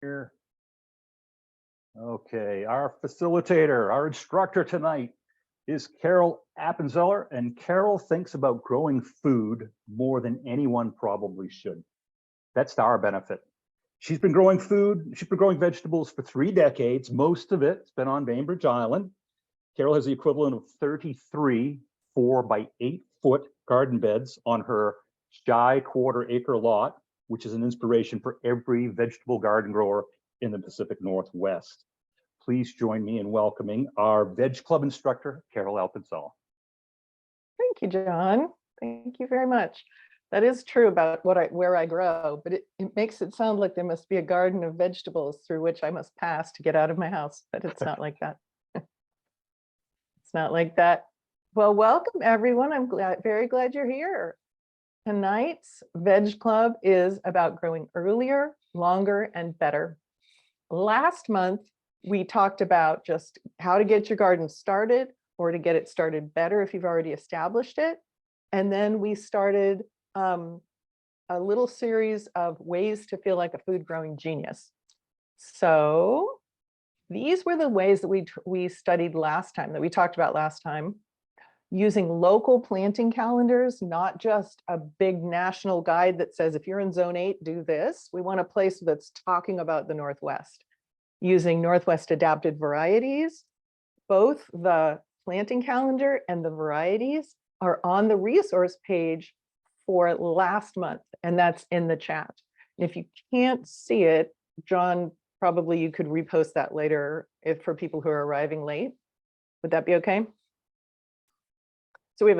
Here. Okay, our facilitator, our instructor tonight is Carol Appenzeller, and Carol thinks about growing food more than anyone probably should. That's to our benefit. She's been growing vegetables for 3 decades. Most of it's been on Bainbridge Island. Carol has the equivalent of 33 4 by 8 foot garden beds on her shy quarter-acre lot, which is an inspiration for every vegetable garden grower in the Pacific Northwest. Please join me in welcoming our Veg Club instructor, Carol Appenzeller. Thank you, John. Thank you very much. That is true about where I grow, but it makes it sound like there must be a garden of vegetables through which I must pass to get out of my house, but it's not like that. It's not like that. Well, welcome everyone. I'm very glad you're here. Tonight's Veg Club is about growing earlier, longer, and better. Last month, we talked about just how to get your garden started or to get it started better if you've already established it. And then we started a little series of ways to feel like a food growing genius. So these were the ways that we studied last time, that we talked about last time, using local planting calendars, not just a big national guide that says, if you're in zone 8, do this. We want a place that's talking about the Northwest. Using Northwest adapted varieties, both the planting calendar and the varieties are on the resource page for last month, and that's in the chat. And if you can't see it, John, probably you could repost that later for people who are arriving late. Would that be okay? So I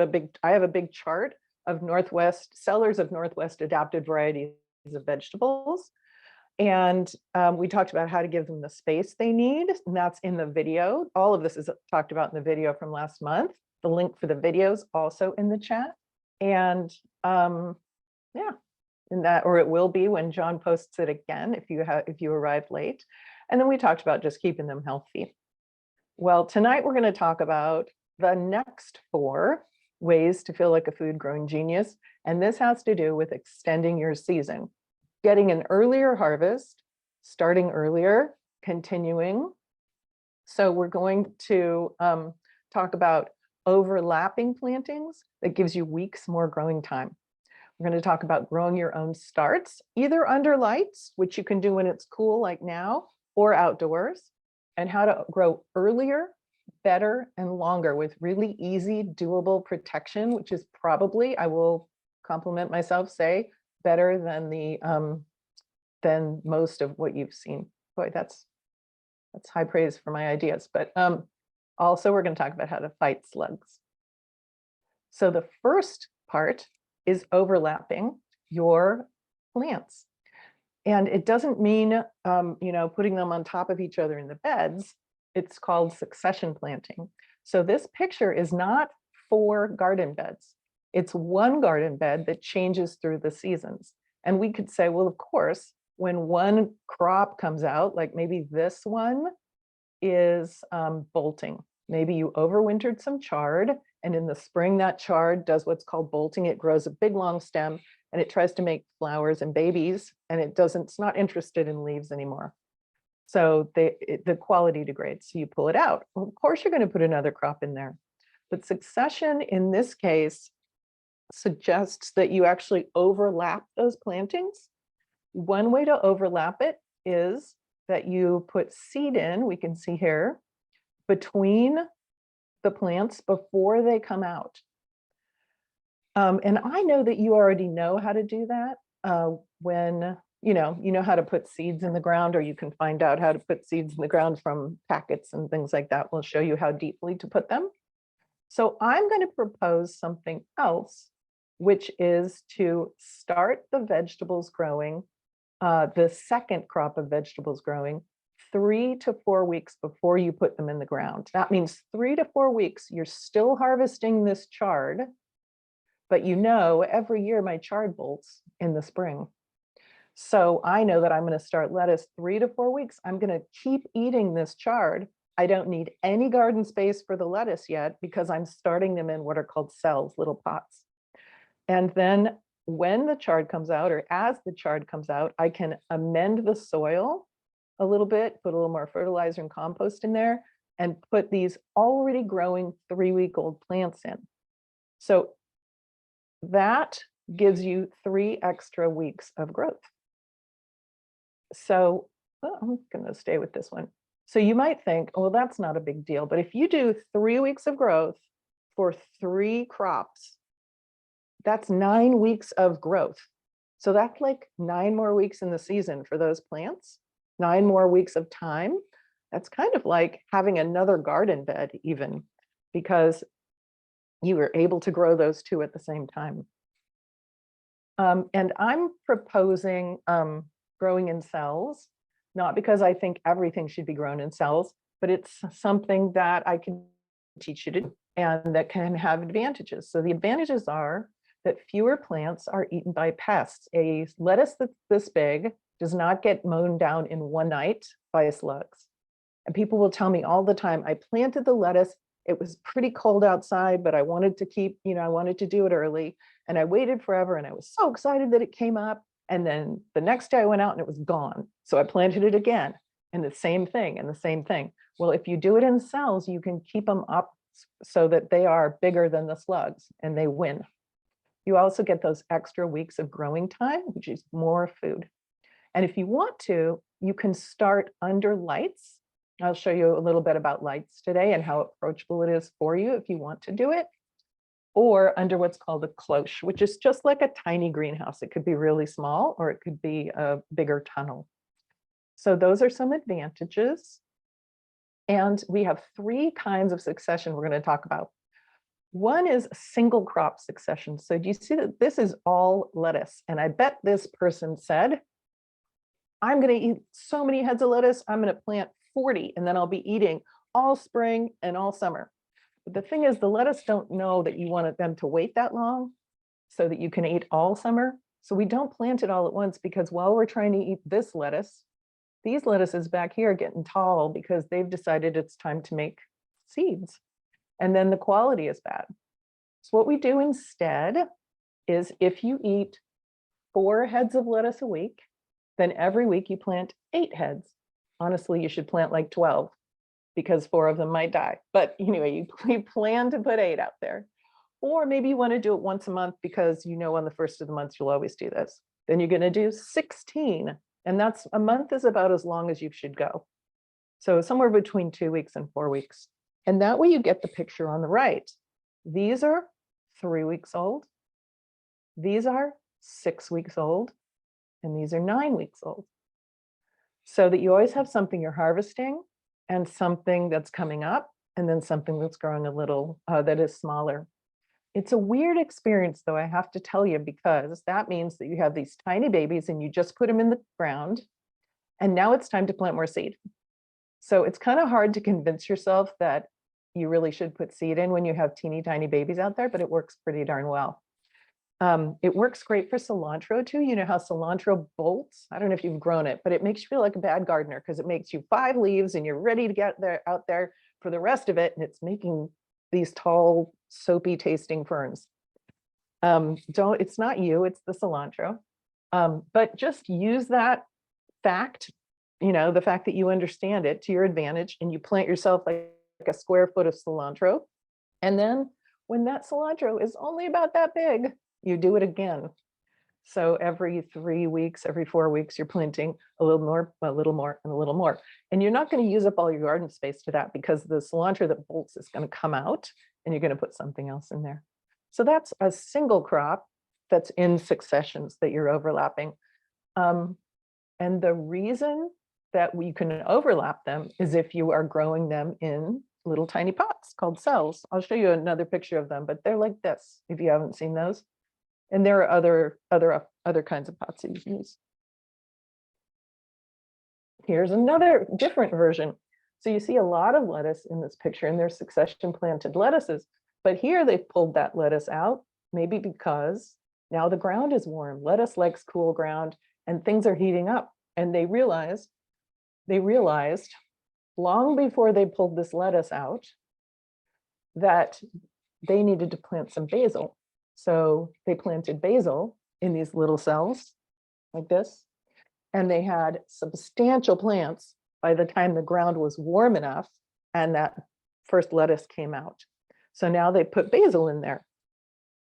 have a big chart of sellers of Northwest adapted varieties of vegetables. And we talked about how to give them the space they need, and that's in the video. All of this is talked about in the video from last month. The link for the video is also in the chat. And yeah, or it will be when John posts it again if you arrived late. And then we talked about just keeping them healthy. Well, tonight we're going to talk about the next 4 ways to feel like a food growing genius. And this has to do with extending your season, getting an earlier harvest, starting earlier, continuing. So we're going to talk about overlapping plantings that gives you weeks more growing time. We're going to talk about growing your own starts, either under lights, which you can do when it's cool like now, or outdoors, and how to grow earlier, better, and longer with really easy, doable protection, which is probably, I will compliment myself, say, better than most of what you've seen. Boy, that's high praise for my ideas. But also we're going to talk about how to fight slugs. So the first part is overlapping your plants. And it doesn't mean putting them on top of each other in the beds. It's called succession planting. So this picture is not 4 garden beds. It's 1 garden bed that changes through the seasons. And we could say, well, of course, when one crop comes out, like maybe this one is bolting. Maybe you overwintered some chard, and in the spring that chard does what's called bolting. It grows a big long stem and it tries to make flowers and babies, and it's not interested in leaves anymore. So the quality degrades, so you pull it out. Well, of course you're going to put another crop in there. But succession in this case suggests that you actually overlap those plantings. One way to overlap it is that you put seed in, we can see here, between the plants before they come out. And I know that you already know how to do that when you know how to put seeds in the ground, or you can find out how to put seeds in the ground from packets and things like that. We'll show you how deeply to put them. So I'm going to propose something else, which is to start the vegetables growing, the second crop of vegetables growing, 3 to 4 weeks before you put them in the ground. That means 3 to 4 weeks, you're still harvesting this chard, but every year my chard bolts in the spring. So I know that I'm going to start lettuce 3 to 4 weeks. I'm going to keep eating this chard. I don't need any garden space for the lettuce yet because I'm starting them in what are called cells, little pots. And then when the chard comes out, or as the chard comes out, I can amend the soil a little bit, put a little more fertilizer and compost in there, and put these already growing 3-week-old plants in. So that gives you 3 extra weeks of growth. So I'm going to stay with this one. So you might think, oh, well, that's not a big deal. But if you do 3 weeks of growth for 3 crops, that's 9 weeks of growth. So that's like 9 more weeks in the season for those plants, 9 more weeks of time. That's kind of like having another garden bed even, because you were able to grow those 2 at the same time. And I'm proposing growing in cells, not because I think everything should be grown in cells, but it's something that I can teach you to do and that can have advantages. So the advantages are that fewer plants are eaten by pests. A lettuce that's this big does not get mown down in one night by slugs. And people will tell me all the time, I planted the lettuce, it was pretty cold outside, but I wanted to keep, I wanted to do it early. And I waited forever and I was so excited that it came up. And then the next day I went out and it was gone. So I planted it again and the same thing and the same thing. Well, if you do it in cells, you can keep them up so that they are bigger than the slugs and they win. You also get those extra weeks of growing time, which is more food. And if you want to, you can start under lights. I'll show you a little bit about lights today and how approachable it is for you if you want to do it, or under what's called a cloche, which is just like a tiny greenhouse. It could be really small or it could be a bigger tunnel. So those are some advantages. And we have 3 kinds of succession we're going to talk about. One is single crop succession. So do you see that this is all lettuce? And I bet this person said, I'm going to eat so many heads of lettuce, I'm going to plant 40, and then I'll be eating all spring and all summer. But the thing is, the lettuce don't know that you want them to wait that long so that you can eat all summer. So we don't plant it all at once, because while we're trying to eat this lettuce, these lettuces back here are getting tall because they've decided it's time to make seeds. And then the quality is bad. So what we do instead is, if you eat 4 heads of lettuce a week, then every week you plant 8 heads. Honestly, you should plant like 12 because 4 of them might die. But anyway, you plan to put 8 out there. Or maybe you want to do it once a month because on the first of the month, you'll always do this. Then you're going to do 16. And that's a month is about as long as you should go. So somewhere between 2 weeks and 4 weeks. And that way you get the picture on the right. These are 3 weeks old. These are 6 weeks old. And these are 9 weeks old. So that you always have something you're harvesting and something that's coming up, and then something that's growing a little that is smaller. It's a weird experience, though, I have to tell you, because that means that you have these tiny babies and you just put them in the ground, and now it's time to plant more seed. So it's kind of hard to convince yourself that you really should put seed in when you have teeny tiny babies out there, but it works pretty darn well. It works great for cilantro too. You know how cilantro bolts? I don't know if you've grown it, but it makes you feel like a bad gardener because it makes you 5 leaves and you're ready to get out there for the rest of it. And it's making these tall, soapy tasting ferns. It's not you, it's the cilantro. But just use that fact, the fact that you understand it to your advantage, and you plant yourself like a square foot of cilantro. And then when that cilantro is only about that big, you do it again. So every 3 weeks, every 4 weeks, you're planting a little more, and a little more. And you're not going to use up all your garden space to that, because the cilantro that bolts is going to come out and you're going to put something else in there. So that's a single crop that's in successions that you're overlapping. And the reason that we can overlap them is if you are growing them in little tiny pots called cells. I'll show you another picture of them, but they're like this, if you haven't seen those. And there are other kinds of pots that you can use. Here's another different version. So you see a lot of lettuce in this picture, and they're succession planted lettuces. But here they've pulled that lettuce out, maybe because now the ground is warm. Lettuce likes cool ground, and things are heating up. And they realized long before they pulled this lettuce out that they needed to plant some basil. So they planted basil in these little cells like this. and they had substantial plants by the time the ground was warm enough and that first lettuce came out. So now they put basil in there.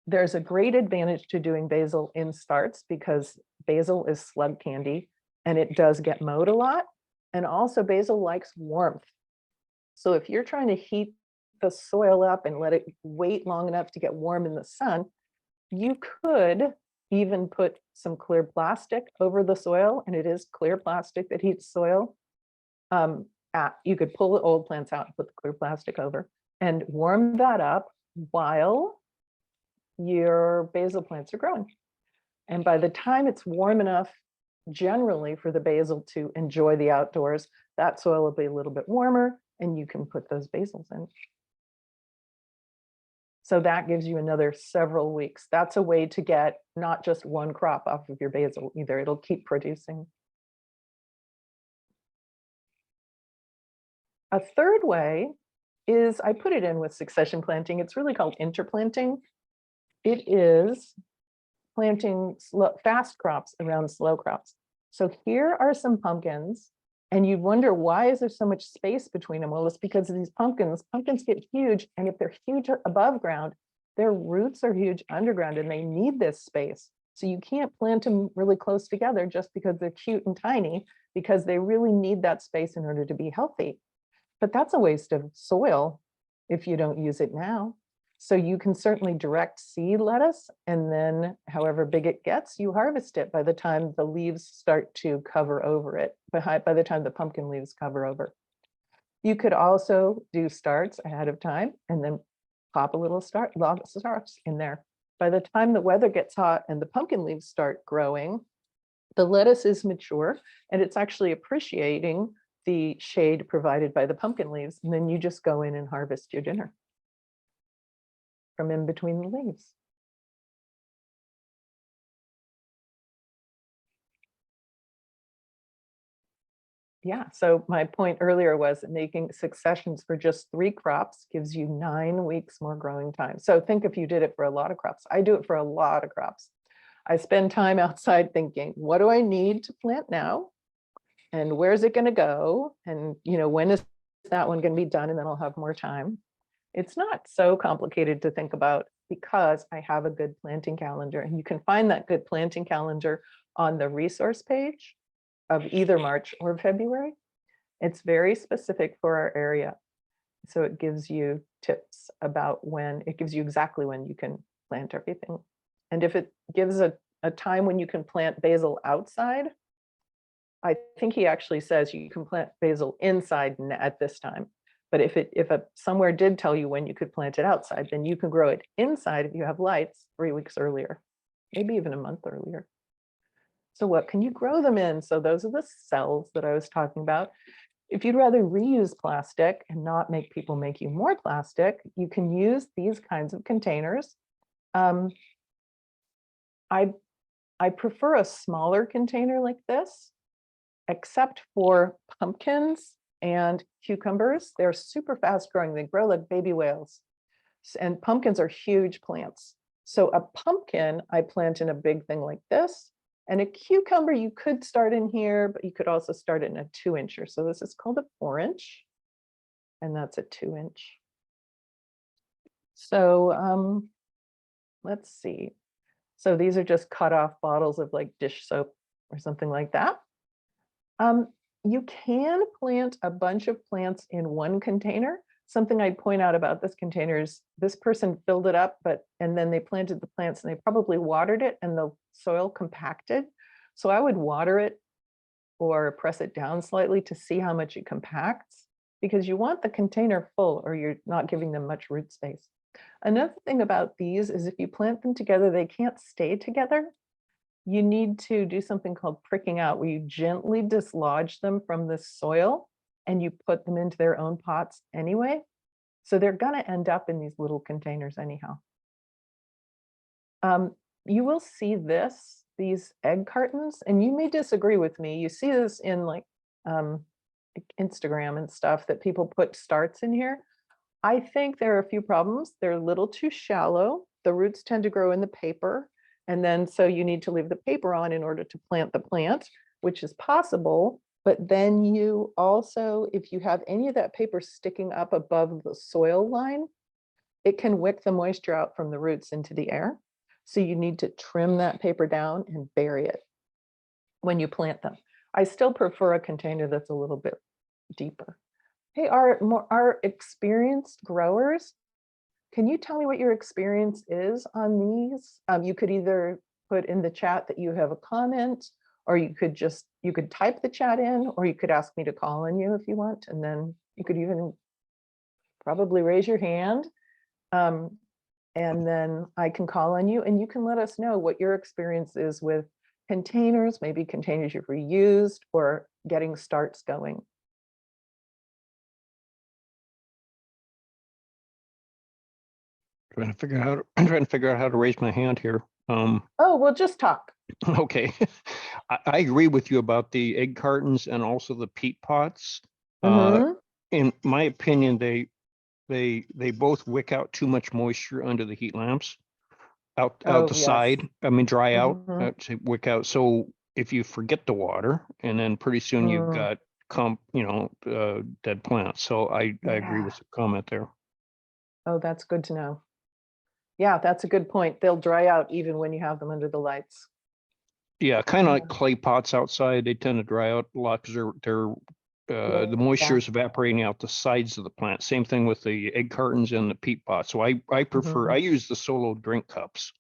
There's a great advantage to doing basil in starts because basil is slug candy and it does get mowed a lot. And also basil likes warmth. So if you're trying to heat the soil up and let it wait long enough to get warm in the sun, you could even put some clear plastic over the soil, and it is clear plastic that heats soil. You could pull the old plants out and put the clear plastic over and warm that up while your basil plants are growing. And by the time it's warm enough, generally for the basil to enjoy the outdoors, that soil will be a little bit warmer and you can put those basils in. So that gives you another several weeks. That's a way to get not just one crop off of your basil either. It'll keep producing. A third way is, I put it in with succession planting. It's really called interplanting. It is planting fast crops around slow crops. So here are some pumpkins, and you wonder, why is there so much space between them? Well, it's because of these pumpkins. Pumpkins get huge, and if they're huge above ground, their roots are huge underground, and they need this space. So you can't plant them really close together just because they're cute and tiny, because they really need that space in order to be healthy. But that's a waste of soil if you don't use it now. So you can certainly direct seed lettuce, and then however big it gets, you harvest it by the time the leaves start to cover over it, by the time the pumpkin leaves cover over. You could also do starts ahead of time and then pop a little log starts in there. By the time the weather gets hot and the pumpkin leaves start growing, the lettuce is mature and it's actually appreciating the shade provided by the pumpkin leaves. And then you just go in and harvest your dinner from in between the leaves. Yeah, so my point earlier was that making successions for just 3 crops gives you 9 weeks more growing time. So think if you did it for a lot of crops. I do it for a lot of crops. I spend time outside thinking, what do I need to plant now? And where's it going to go? And when is that one going to be done? And then I'll have more time. It's not so complicated to think about because I have a good planting calendar, and you can find that good planting calendar on the resource page of either March or February. It's very specific for our area. So it gives you tips about it gives you exactly when you can plant everything. And if it gives a time when you can plant basil outside, I think he actually says you can plant basil inside at this time. But if somewhere did tell you when you could plant it outside, then you can grow it inside if you have lights 3 weeks earlier, maybe even a month earlier. So what can you grow them in? So those are the cells that I was talking about. If you'd rather reuse plastic and not make people make you more plastic, you can use these kinds of containers. I prefer a smaller container like this, except for pumpkins and cucumbers. They're super fast growing. They grow like baby whales. And pumpkins are huge plants. So a pumpkin I plant in a big thing like this. And a cucumber you could start in here, but you could also start it in a 2-incher. So this is called a 4-inch, and that's a 2-inch. So let's see. So these are just cut off bottles of like dish soap or something like that. You can plant a bunch of plants in one container. Something I'd point out about this container is this person filled it up, and then they planted the plants and they probably watered it and the soil compacted. So I would water it or press it down slightly to see how much it compacts, because you want the container full or you're not giving them much root space. Another thing about these is if you plant them together, they can't stay together. You need to do something called pricking out, where you gently dislodge them from the soil and you put them into their own pots anyway. So they're going to end up in these little containers anyhow. You will see these egg cartons, and you may disagree with me. You see this in like Instagram and stuff, that people put starts in here. I think there are a few problems. They're a little too shallow. The roots tend to grow in the paper. And then so you need to leave the paper on in order to plant the plant. which is possible. But then you also, if you have any of that paper sticking up above the soil line, it can wick the moisture out from the roots into the air. So you need to trim that paper down and bury it when you plant them. I still prefer a container that's a little bit deeper. Hey, our experienced growers, can you tell me what your experience is on these? You could either put in the chat that you have a comment, or you could type the chat in, or you could ask me to call on you if you want. And then you could even probably raise your hand. And then I can call on you and you can let us know what your experience is with containers, maybe containers you've reused, or getting starts going. I'm trying to figure out how to raise my hand here. Oh, well, just talk. Okay. I agree with you about the egg cartons and also the peat pots. Mhm. In my opinion, they both wick out too much moisture under the heat lamps out Oh, the yes. side. I mean, dry out, Mhm. to wick out. So if you forget the water, and then pretty soon you've got dead plants. So I agree Yeah. with the comment there. Oh, that's good to know. Yeah, that's a good point. They'll dry out even when you have them under the lights. Yeah, kind of Yeah. like clay pots outside. They tend to dry out a lot because the moisture is evaporating out the sides of the plant. Same thing with the egg cartons and the peat pots. So I prefer, I use the solo drink cups.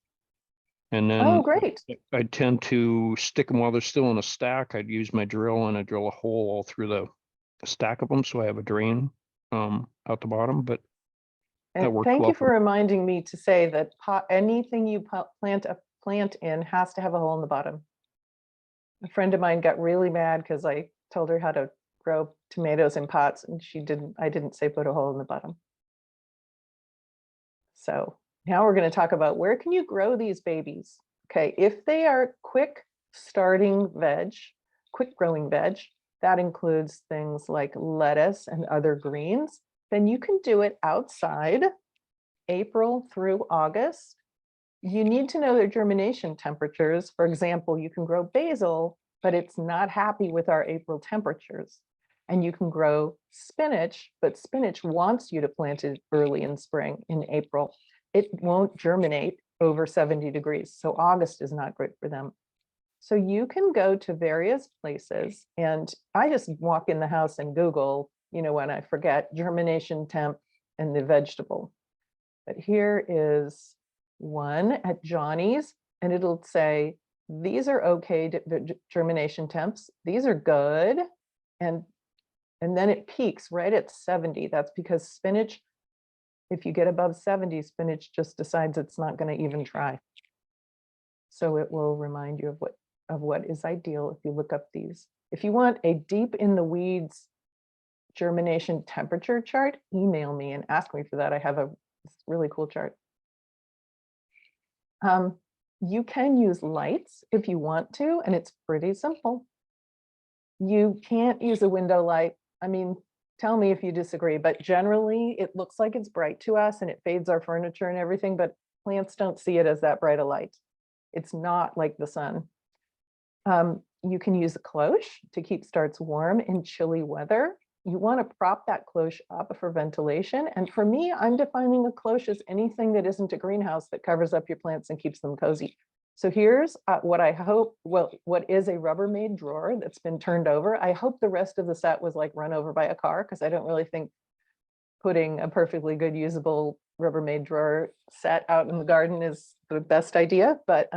And then Oh, great. I tend to stick them while they're still in a stack. I'd use my drill and I drill a hole all through the stack of them. So I have a drain out the bottom, but that And works thank well you for reminding me to say that anything you plant in has to have a hole in the bottom. A friend of mine got really mad because I told her how to grow tomatoes in pots and I didn't say put a hole in the bottom. So now we're going to talk about where can you grow these babies? Okay, if they are quick growing veg, that includes things like lettuce and other greens, then you can do it outside April through August. You need to know their germination temperatures. For example, you can grow basil, but it's not happy with our April temperatures. And you can grow spinach, but spinach wants you to plant it early in spring in April. It won't germinate over 70 degrees. So August is not great for them. So you can go to various places, and I just walk in the house and Google, when I forget, germination temp and the vegetable. But here is one at Johnny's, and it'll say, these are okay germination temps. These are good. And then it peaks right at 70. That's because spinach, if you get above 70, spinach just decides it's not going to even try. So it will remind you of what is ideal if you look up these. If you want a deep in the weeds germination temperature chart, email me and ask me for that. I have a really cool chart. You can use lights if you want to, and it's pretty simple. You can't use a window light. I mean, tell me if you disagree, but generally it looks like it's bright to us and it fades our furniture and everything, but plants don't see it as that bright a light. It's not like the sun. You can use a cloche to keep starts warm in chilly weather. You want to prop that cloche up for ventilation. And for me, I'm defining a cloche as anything that isn't a greenhouse that covers up your plants and keeps them cozy. So here's what is a Rubbermaid drawer that's been turned over. I hope the rest of the set was like run over by a car, because I don't really think putting a perfectly good usable Rubbermaid drawer set out in the garden is the best idea. But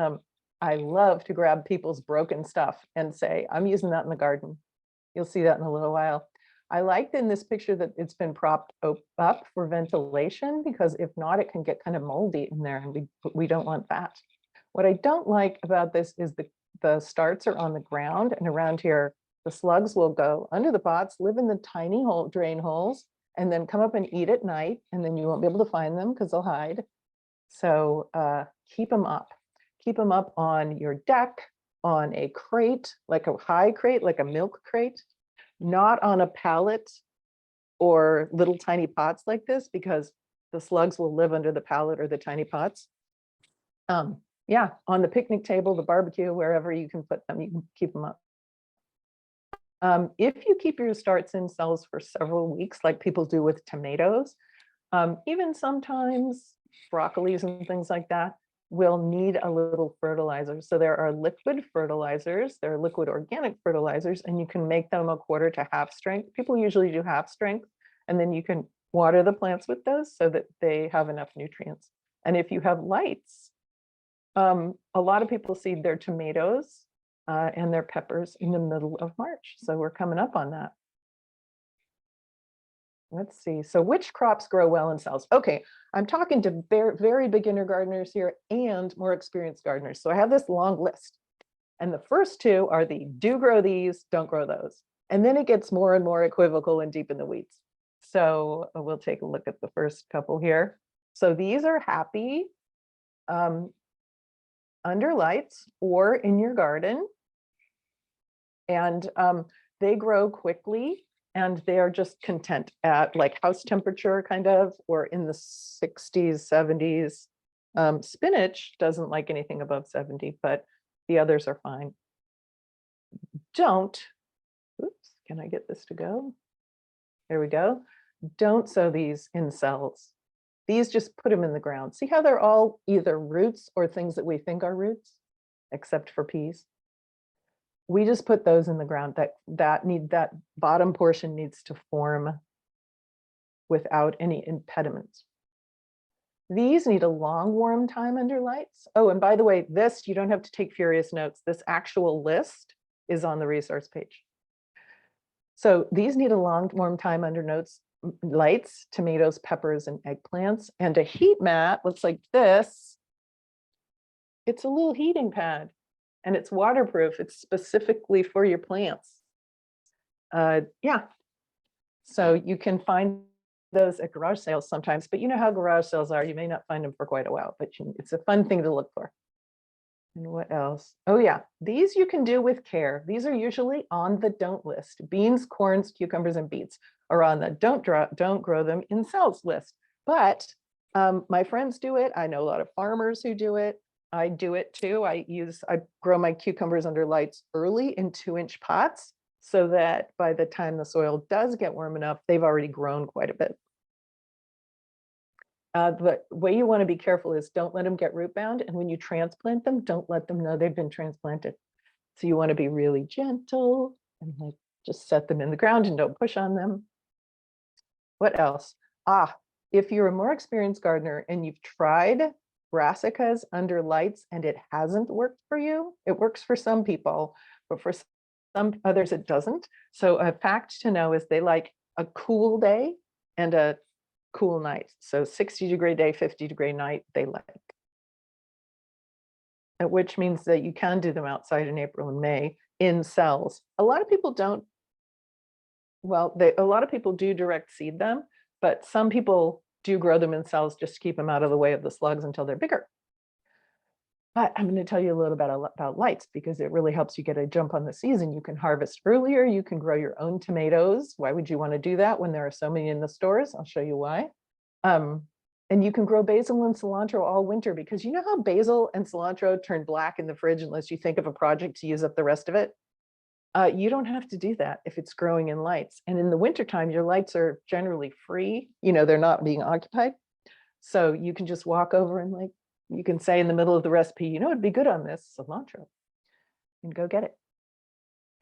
I love to grab people's broken stuff and say, I'm using that in the garden. You'll see that in a little while. I liked in this picture that it's been propped up for ventilation, because if not, it can get kind of moldy in there, and we don't want that. What I don't like about this is the starts are on the ground, and around here, the slugs will go under the pots, live in the tiny drain holes, and then come up and eat at night, and then you won't be able to find them because they'll hide. So keep them up. Keep them up on your deck, on a crate, like a high crate, like a milk crate, not on a pallet or little tiny pots like this, because the slugs will live under the pallet or the tiny pots. Yeah, on the picnic table, the barbecue, wherever you can put them, you can keep them up. If you keep your starts in cells for several weeks, like people do with tomatoes, even sometimes broccolis and things like that will need a little fertilizer. So there are liquid fertilizers, there are liquid organic fertilizers, and you can make them 1/4 to half strength. People usually do half strength, and then you can water the plants with those so that they have enough nutrients. And if you have lights, a lot of people seed their tomatoes and their peppers in the middle of March. So we're coming up on that. Let's see. So which crops grow well in cells? Okay, I'm talking to very, very beginner gardeners here and more experienced gardeners. So I have this long list. And the first two are the do grow these, don't grow those. And then it gets more and more equivocal and deep in the weeds. So we'll take a look at the first couple here. So these are happy under lights or in your garden. And they grow quickly. And they are just content at like house temperature kind of, or in the 60s, 70s. Spinach doesn't like anything above 70, but the others are fine. Oops, can I get this to go? There we go. Don't sow these in cells. These just put them in the ground. See how they're all either roots or things that we think are roots, except for peas. We just put those in the ground. That bottom portion needs to form without any impediments. These need a long warm time under lights. Oh, and by the way, this, you don't have to take furious notes. This actual list is on the resource page. So these need a long warm time under lights, tomatoes, peppers, and eggplants. And a heat mat looks like this. It's a little heating pad. And it's waterproof. It's specifically for your plants. Yeah. So you can find those at garage sales sometimes, but you know how garage sales are. You may not find them for quite a while, but it's a fun thing to look for. And what else? Oh yeah, these you can do with care. These are usually on the don't list. Beans, corns, cucumbers, and beets are on the don't grow them in cells list. But my friends do it. I know a lot of farmers who do it. I do it too. I grow my cucumbers under lights early in 2-inch pots so that by the time the soil does get warm enough, they've already grown quite a bit. The way you want to be careful is don't let them get root bound. And when you transplant them, don't let them know they've been transplanted. So you want to be really gentle and like just set them in the ground and don't push on them. What else? If you're a more experienced gardener and you've tried brassicas under lights and it hasn't worked for you, it works for some people, but for some others it doesn't. So a fact to know is they like a cool day and a cool night. So 60-degree day, 50-degree night, they like. Which means that you can do them outside in April and May in cells. A lot of people don't, well, a lot of people do direct seed them, but some people do grow them in cells just to keep them out of the way of the slugs until they're bigger. But I'm going to tell you a little bit about lights because it really helps you get a jump on the season. You can harvest earlier. You can grow your own tomatoes. Why would you want to do that when there are so many in the stores? I'll show you why. And you can grow basil and cilantro all winter because you know how basil and cilantro turn black in the fridge unless you think of a project to use up the rest of it? You don't have to do that if it's growing in lights. And in the wintertime, your lights are generally free. You know, they're not being occupied. So you can just walk over and like, you can say in the middle of the recipe, you know, it'd be good on this cilantro and go get it.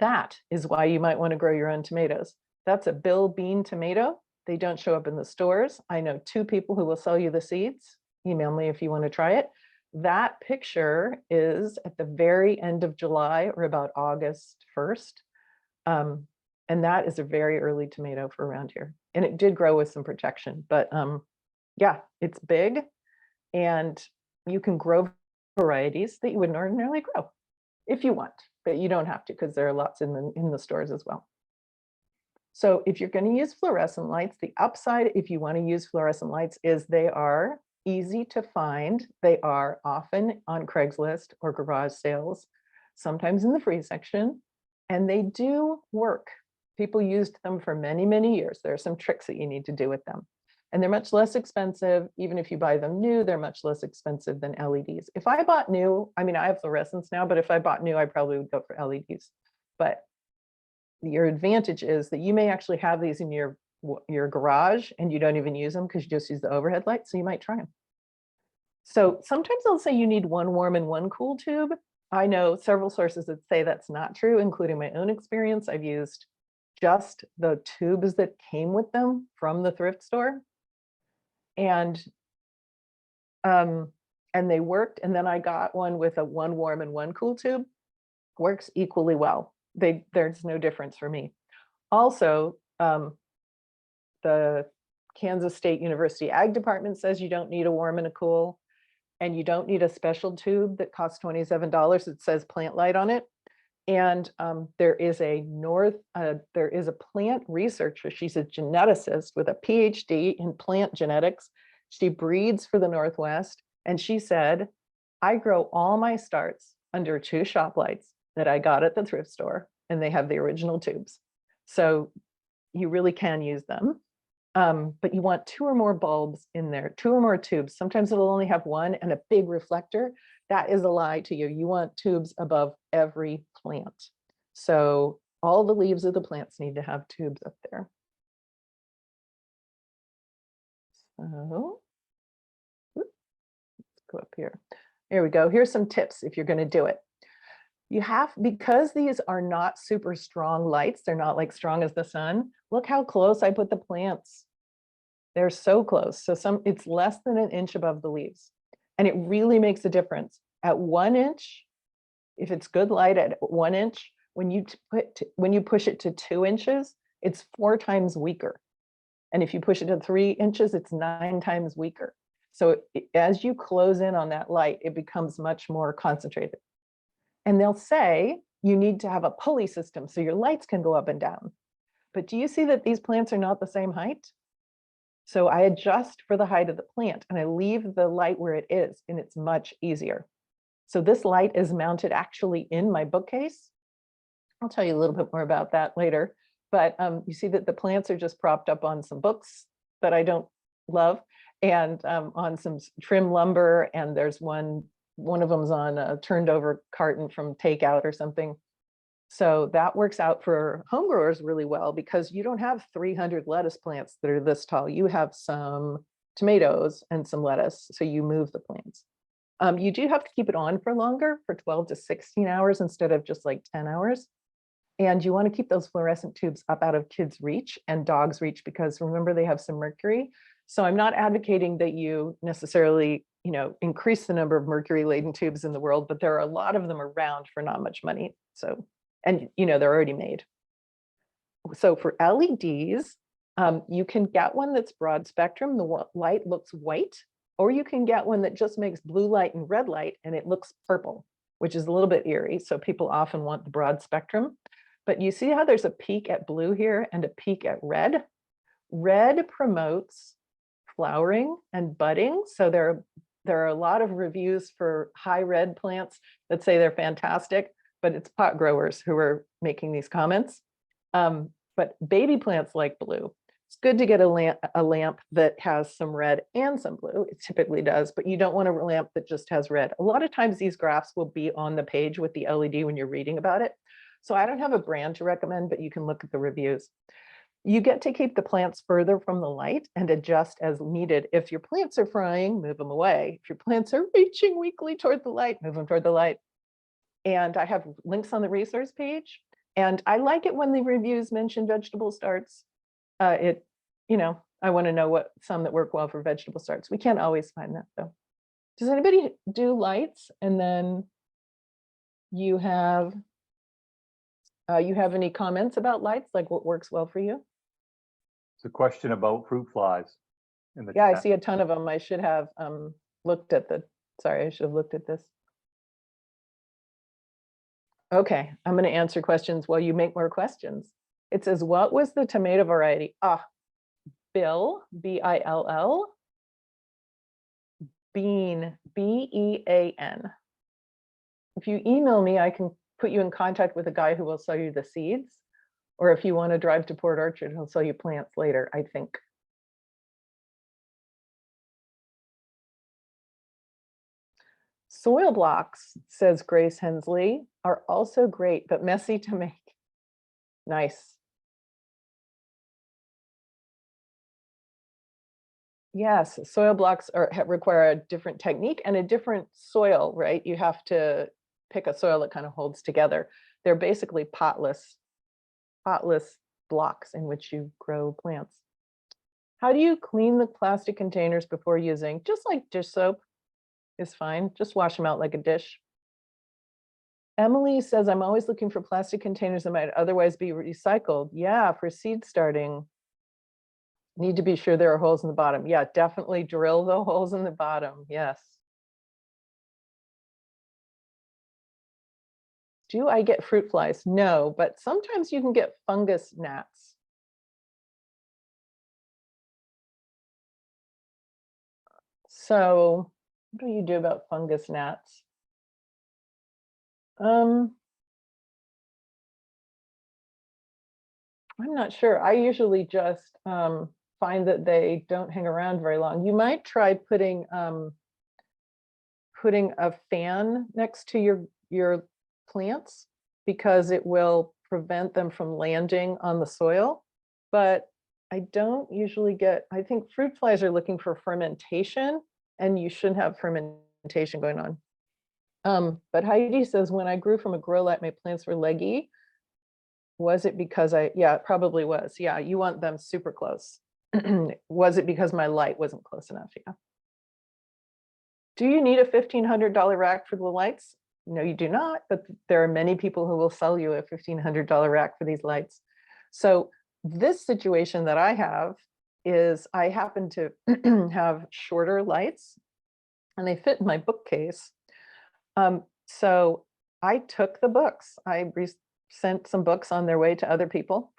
That is why you might want to grow your own tomatoes. That's a Bill bean tomato. They don't show up in the stores. I know 2 people who will sell you the seeds. Email me if you want to try it. That picture is at the very end of July or about August 1st. And that is a very early tomato for around here. And it did grow with some protection, but yeah, it's big and you can grow varieties that you wouldn't ordinarily grow if you want, but you don't have to because there are lots in the stores as well. So if you're going to use fluorescent lights, the upside, if you want to use fluorescent lights, is they are easy to find. They are often on Craigslist or garage sales, sometimes in the free section, and they do work. People used them for many, many years. There are some tricks that you need to do with them. And they're much less expensive. Even if you buy them new, they're much less expensive than LEDs. If I bought new, I mean, I have fluorescents now, but if I bought new, I probably would go for LEDs. But your advantage is that you may actually have these in your garage and you don't even use them because you just use the overhead light. So you might try them. So sometimes they'll say you need one warm and one cool tube. I know several sources that say that's not true, including my own experience. I've used just the tubes that came with them from the thrift store. And they worked. And then I got one with a one warm and one cool tube. Works equally well. There's no difference for me. Also, the Kansas State University Ag Department says you don't need a warm and a cool, and you don't need a special tube that costs $27. It says plant light on it. And there is a plant researcher. She's a geneticist with a PhD in plant genetics. She breeds for the Northwest. And she said, I grow all my starts under 2 shop lights that I got at the thrift store, and they have the original tubes. So you really can use them. But you want 2 or more bulbs in there, 2 or more tubes. Sometimes it'll only have 1 and a big reflector. That is a lie to you. You want tubes above every plant. So all the leaves of the plants need to have tubes up there. So let's go up here. Here we go. Here's some tips if you're going to do it. You have, because these are not super strong lights, they're not like strong as the sun. Look how close I put the plants. They're so close. So it's less than an inch above the leaves. And it really makes a difference. At 1 inch, if it's good light at 1 inch, when you push it to 2 inches, it's 4 times weaker. And if you push it to 3 inches, it's 9 times weaker. So as you close in on that light, it becomes much more concentrated. And they'll say you need to have a pulley system so your lights can go up and down. But do you see that these plants are not the same height? So I adjust for the height of the plant and I leave the light where it is, and it's much easier. So this light is mounted actually in my bookcase. I'll tell you a little bit more about that later. But you see that the plants are just propped up on some books that I don't love, and on some trim lumber, and there's one of them's on a turned over carton from takeout or something. So that works out for home growers really well, because you don't have 300 lettuce plants that are this tall. You have some tomatoes and some lettuce, so you move the plants. You do have to keep it on for longer, for 12 to 16 hours instead of just like 10 hours. And you want to keep those fluorescent tubes up out of kids' reach and dogs' reach, because remember, they have some mercury. So I'm not advocating that you necessarily, increase the number of mercury-laden tubes in the world, but there are a lot of them around for not much money. So, and they're already made. So for LEDs, you can get one that's broad spectrum. The light looks white, or you can get one that just makes blue light and red light, and it looks purple, which is a little bit eerie. So people often want the broad spectrum. But you see how there's a peak at blue here and a peak at red? Red promotes flowering and budding. So there are a lot of reviews for high red plants that say they're fantastic, but it's pot growers who are making these comments. But baby plants like blue. It's good to get a lamp that has some red and some blue. It typically does, but you don't want a lamp that just has red. A lot of times these graphs will be on the page with the LED when you're reading about it. So I don't have a brand to recommend, but you can look at the reviews. You get to keep the plants further from the light and adjust as needed. If your plants are frying, move them away. If your plants are reaching weakly toward the light, move them toward the light. And I have links on the resource page. And I like it when the reviews mention vegetable starts. I want to know some that work well for vegetable starts. We can't always find that though. Does anybody do lights? And then you have any comments about lights, like what works well for you? It's a question about fruit flies. Yeah, I see a ton of them. I should have looked at I should have looked at this. Okay, I'm going to answer questions while you make more questions. It says, what was the tomato variety? Bill, B-I-L-L. Bean, B-E-A-N. If you email me, I can put you in contact with a guy who will sell you the seeds. Or if you want to drive to Port Orchard, he'll sell you plants later, I think. Soil blocks, says Grace Hensley, are also great, but messy to make. Nice. Yes, soil blocks require a different technique and a different soil, right? You have to pick a soil that kind of holds together. They're basically potless blocks in which you grow plants. How do you clean the plastic containers before using? Just like dish soap is fine. Just wash them out like a dish. Emily says, I'm always looking for plastic containers that might otherwise be recycled. Yeah, for seed starting. Need to be sure there are holes in the bottom. Yeah, definitely drill the holes in the bottom. Yes. Do I get fruit flies? No, but sometimes you can get fungus gnats. So what do you do about fungus gnats? I'm not sure. I usually just find that they don't hang around very long. You might try putting a fan next to your plants, because it will prevent them from landing on the soil. But I don't usually get, I think fruit flies are looking for fermentation, and you shouldn't have fermentation going on. But Heidi says, when I grew from a grow light, my plants were leggy. Was it because yeah, it probably was. Yeah, you want them super close. Was it because my light wasn't close enough? Yeah. Do you need a $1,500 rack for the lights? No, you do not, but there are many people who will sell you a $1,500 rack for these lights. So this situation that I have is I happen to have shorter lights, and they fit in my bookcase. So I took the books. I sent some books on their way to other people,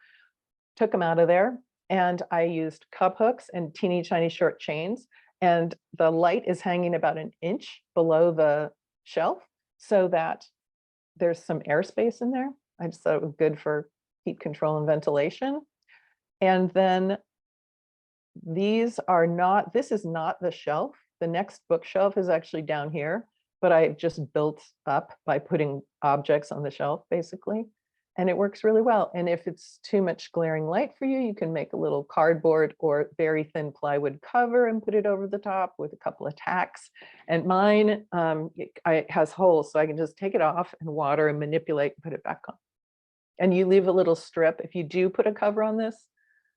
took them out of there, and I used cup hooks and teeny tiny short chains. And the light is hanging about an inch below the shelf, so that there's some airspace in there. I just thought it was good for heat control and ventilation. And then this is not the shelf. The next bookshelf is actually down here, but I just built up by putting objects on the shelf, basically. And it works really well. And if it's too much glaring light for you, you can make a little cardboard or very thin plywood cover and put it over the top with a couple of tacks. And mine it has holes, so I can just take it off and water and manipulate and put it back on. And you leave a little strip. If you do put a cover on this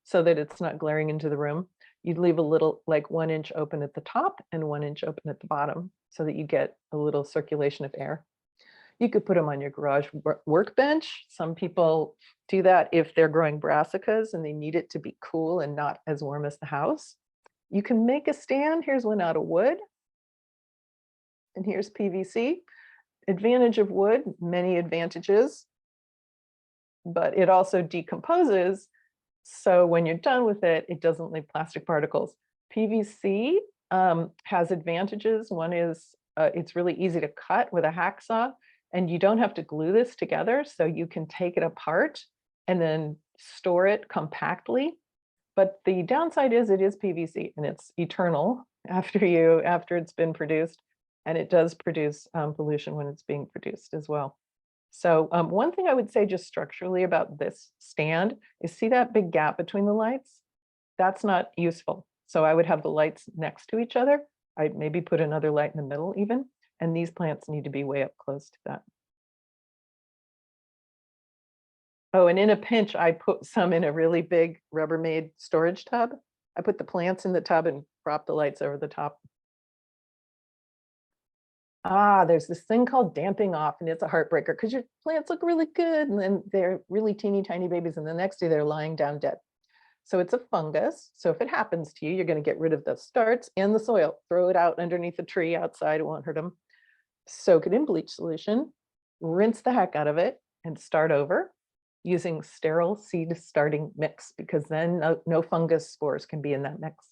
so that it's not glaring into the room, you'd leave a little, like 1 inch open at the top and 1 inch open at the bottom, so that you get a little circulation of air. You could put them on your garage workbench. Some people do that if they're growing brassicas and they need it to be cool and not as warm as the house. You can make a stand. Here's one out of wood. And here's PVC. Advantage of wood, many advantages, but it also decomposes. So when you're done with it, it doesn't leave plastic particles. PVC has advantages. One is it's really easy to cut with a hacksaw, and you don't have to glue this together, so you can take it apart and then store it compactly. But the downside is it is PVC, and it's eternal after it's been produced, and it does produce pollution when it's being produced as well. So one thing I would say just structurally about this stand is, see that big gap between the lights? That's not useful. So I would have the lights next to each other. I'd maybe put another light in the middle even, and these plants need to be way up close to that. Oh, and in a pinch, I put some in a really big Rubbermaid storage tub. I put the plants in the tub and prop the lights over the top. There's this thing called damping off, and it's a heartbreaker because your plants look really good, and then they're really teeny tiny babies, and the next day they're lying down dead. So it's a fungus. So if it happens to you, you're going to get rid of the starts and the soil. Throw it out underneath a tree outside. It won't hurt them. Soak it in bleach solution, rinse the heck out of it, and start over using sterile seed starting mix, because then no fungus spores can be in that mix.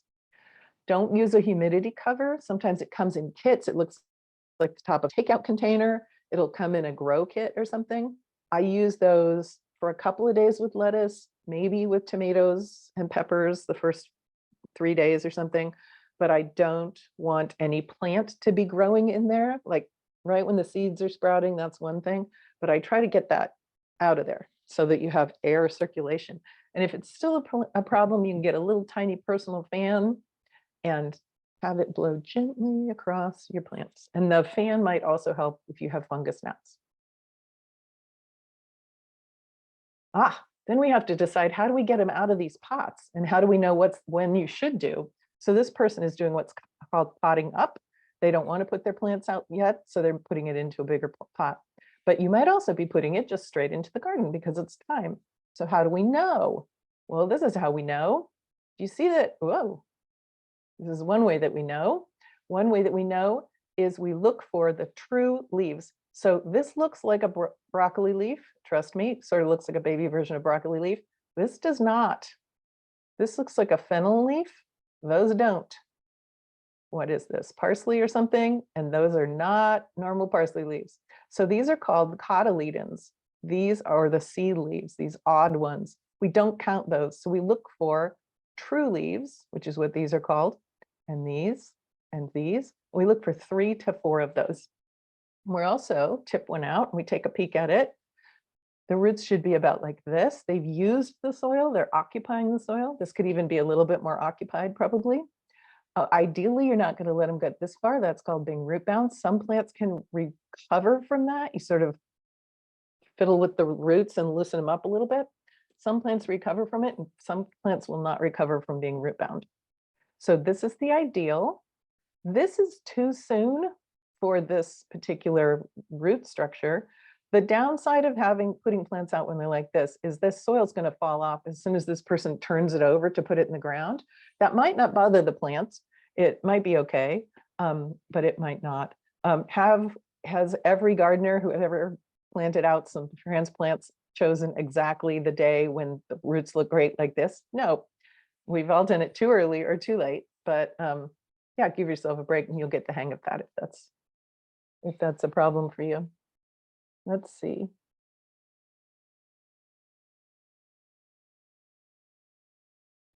Don't use a humidity cover. Sometimes it comes in kits. It looks like the top of a takeout container. It'll come in a grow kit or something. I use those for a couple of days with lettuce, maybe with tomatoes and peppers the first 3 days or something, but I don't want any plant to be growing in there. Like right when the seeds are sprouting, that's one thing, but I try to get that out of there. so that you have air circulation. And if it's still a problem, you can get a little tiny personal fan and have it blow gently across your plants. And the fan might also help if you have fungus gnats. Then we have to decide, how do we get them out of these pots? And how do we know when you should do? So this person is doing what's called potting up. They don't want to put their plants out yet, so they're putting it into a bigger pot. But you might also be putting it just straight into the garden because it's time. So how do we know? Well, this is how we know. Do you see that? Whoa. This is one way that we know. One way that we know is we look for the true leaves. So this looks like a broccoli leaf. Trust me, sort of looks like a baby version of broccoli leaf. This does not. This looks like a fennel leaf. Those don't. What is this? Parsley or something? And those are not normal parsley leaves. So these are called cotyledons. These are the seed leaves, these odd ones. We don't count those. So we look for true leaves, which is what these are called, and these, and these. We look for 3 to 4 of those. We're also tip one out and we take a peek at it. The roots should be about like this. They've used the soil, they're occupying the soil. This could even be a little bit more occupied probably. Ideally, you're not going to let them get this far. That's called being root bound. Some plants can recover from that. You sort of fiddle with the roots and loosen them up a little bit. Some plants recover from it, and some plants will not recover from being root bound. So this is the ideal. This is too soon for this particular root structure. The downside of putting plants out when they're like this is this soil is going to fall off as soon as this person turns it over to put it in the ground. That might not bother the plants. It might be okay, but it might not. Has every gardener who ever planted out some transplants chosen exactly the day when the roots look great like this? No, we've all done it too early or too late, but yeah, give yourself a break and you'll get the hang of that if that's a problem for you. Let's see.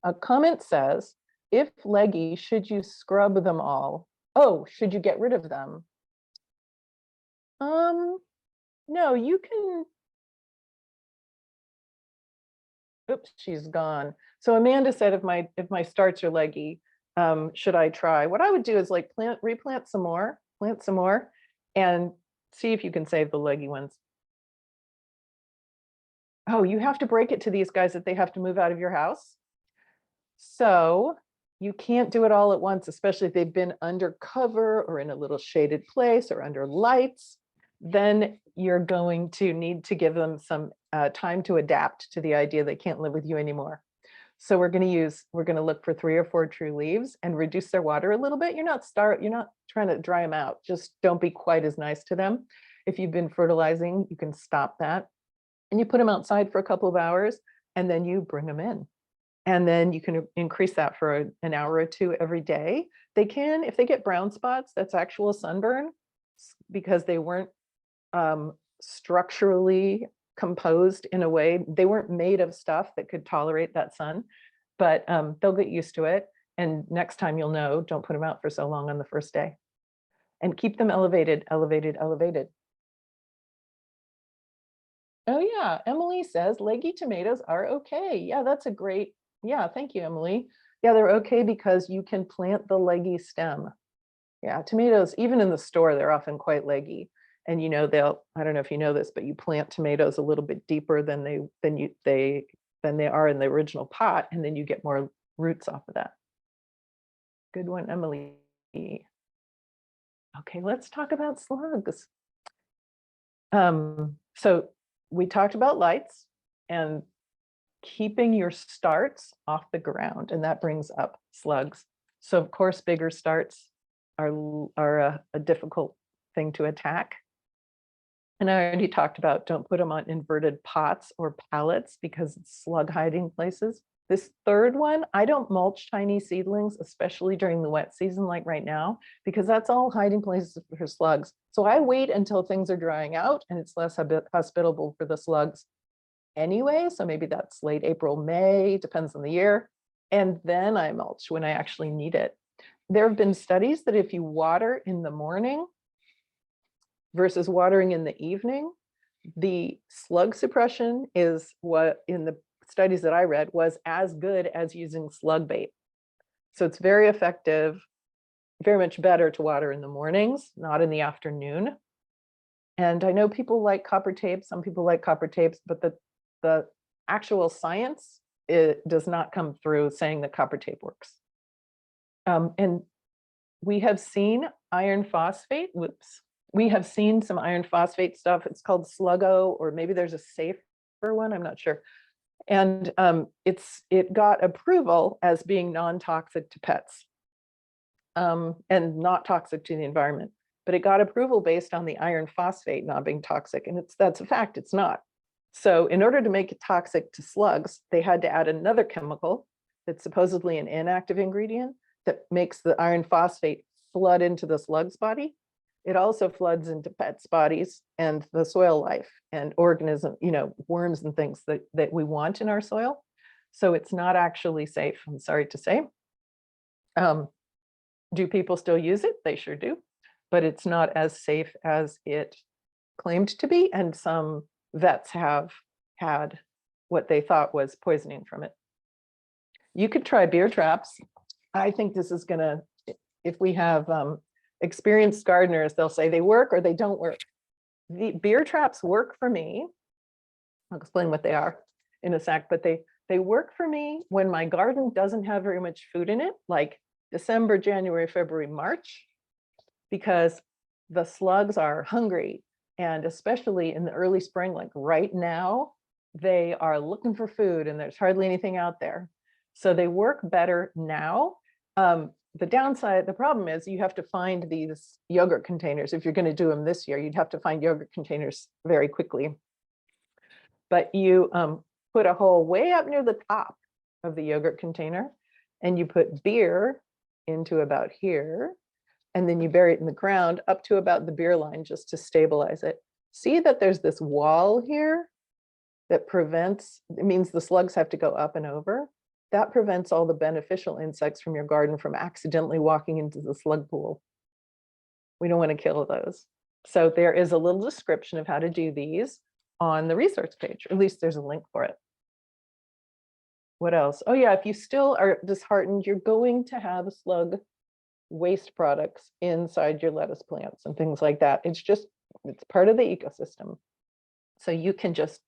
A comment says, if leggy, should you scrub them all? Oh, should you get rid of them? No, you can. Oops, she's gone. So Amanda said, if my starts are leggy, should I try? What I would do is like replant some more, plant some more, and see if you can save the leggy ones. Oh, you have to break it to these guys that they have to move out of your house. So you can't do it all at once, especially if they've been under cover or in a little shaded place or under lights. Then you're going to need to give them some time to adapt to the idea they can't live with you anymore. So we're going to look for 3 or 4 true leaves and reduce their water a little bit. You're not trying to dry them out. Just don't be quite as nice to them. If you've been fertilizing, you can stop that. And you put them outside for a couple of hours and then you bring them in. And then you can increase that for an hour or 2 every day. They can, if they get brown spots, that's actual sunburn because they weren't structurally composed in a way, they weren't made of stuff that could tolerate that sun, but they'll get used to it. And next time you'll know, don't put them out for so long on the first day. And keep them elevated, elevated, elevated. Oh yeah, Emily says leggy tomatoes are okay. Yeah, that's a great, yeah, thank you, Emily. Yeah, they're okay because you can plant the leggy stem. Yeah, tomatoes, even in the store, they're often quite leggy. And you know, I don't know if you know this, but you plant tomatoes a little bit deeper than they are in the original pot, and then you get more roots off of that. Good one, Emily. Okay, let's talk about slugs. So we talked about lights and keeping your starts off the ground, and that brings up slugs. So of course, bigger starts are a difficult thing to attack. And I already talked about don't put them on inverted pots or pallets because it's slug hiding places. This third one, I don't mulch tiny seedlings, especially during the wet season like right now, because that's all hiding places for slugs. So I wait until things are drying out and it's less hospitable for the slugs anyway. So maybe that's late April, May, depends on the year. And then I mulch when I actually need it. There have been studies that if you water in the morning versus watering in the evening, the slug suppression is what in the studies that I read was as good as using slug bait. So it's very effective, very much better to water in the mornings, not in the afternoon. And I know people like copper tape, some people like copper tapes, but the actual science, it does not come through saying that copper tape works. And we have seen iron phosphate, we have seen some iron phosphate stuff. It's called Sluggo, or maybe there's a safer one, I'm not sure. And it got approval as being non-toxic to pets and not toxic to the environment. But it got approval based on the iron phosphate not being toxic. And that's a fact, it's not. So in order to make it toxic to slugs, they had to add another chemical that's supposedly an inactive ingredient that makes the iron phosphate flood into the slug's body. It also floods into pets' bodies and the soil life and organism, worms and things that we want in our soil. So it's not actually safe, I'm sorry to say. Do people still use it? They sure do, but it's not as safe as it claimed to be. And some vets have had what they thought was poisoning from it. You could try beer traps. I think this is gonna, if we have experienced gardeners, they'll say they work or they don't work. The beer traps work for me. I'll explain what they are in a sec, but they work for me when my garden doesn't have very much food in it, like December, January, February, March, because the slugs are hungry. And especially in the early spring, like right now, they are looking for food and there's hardly anything out there. So they work better now. The downside, the problem is you have to find these yogurt containers. If you're going to do them this year, you'd have to find yogurt containers very quickly. But you put a hole way up near the top of the yogurt container and you put beer into about here. And then you bury it in the ground up to about the beer line just to stabilize it. See that there's this wall here that prevents, it means the slugs have to go up and over. That prevents all the beneficial insects from your garden from accidentally walking into the slug pool. We don't want to kill those. So there is a little description of how to do these on the resource page, or at least there's a link for it. What else? Oh yeah, if you still are disheartened, you're going to have slug waste products inside your lettuce plants and things like that. It's part of the ecosystem. So you can just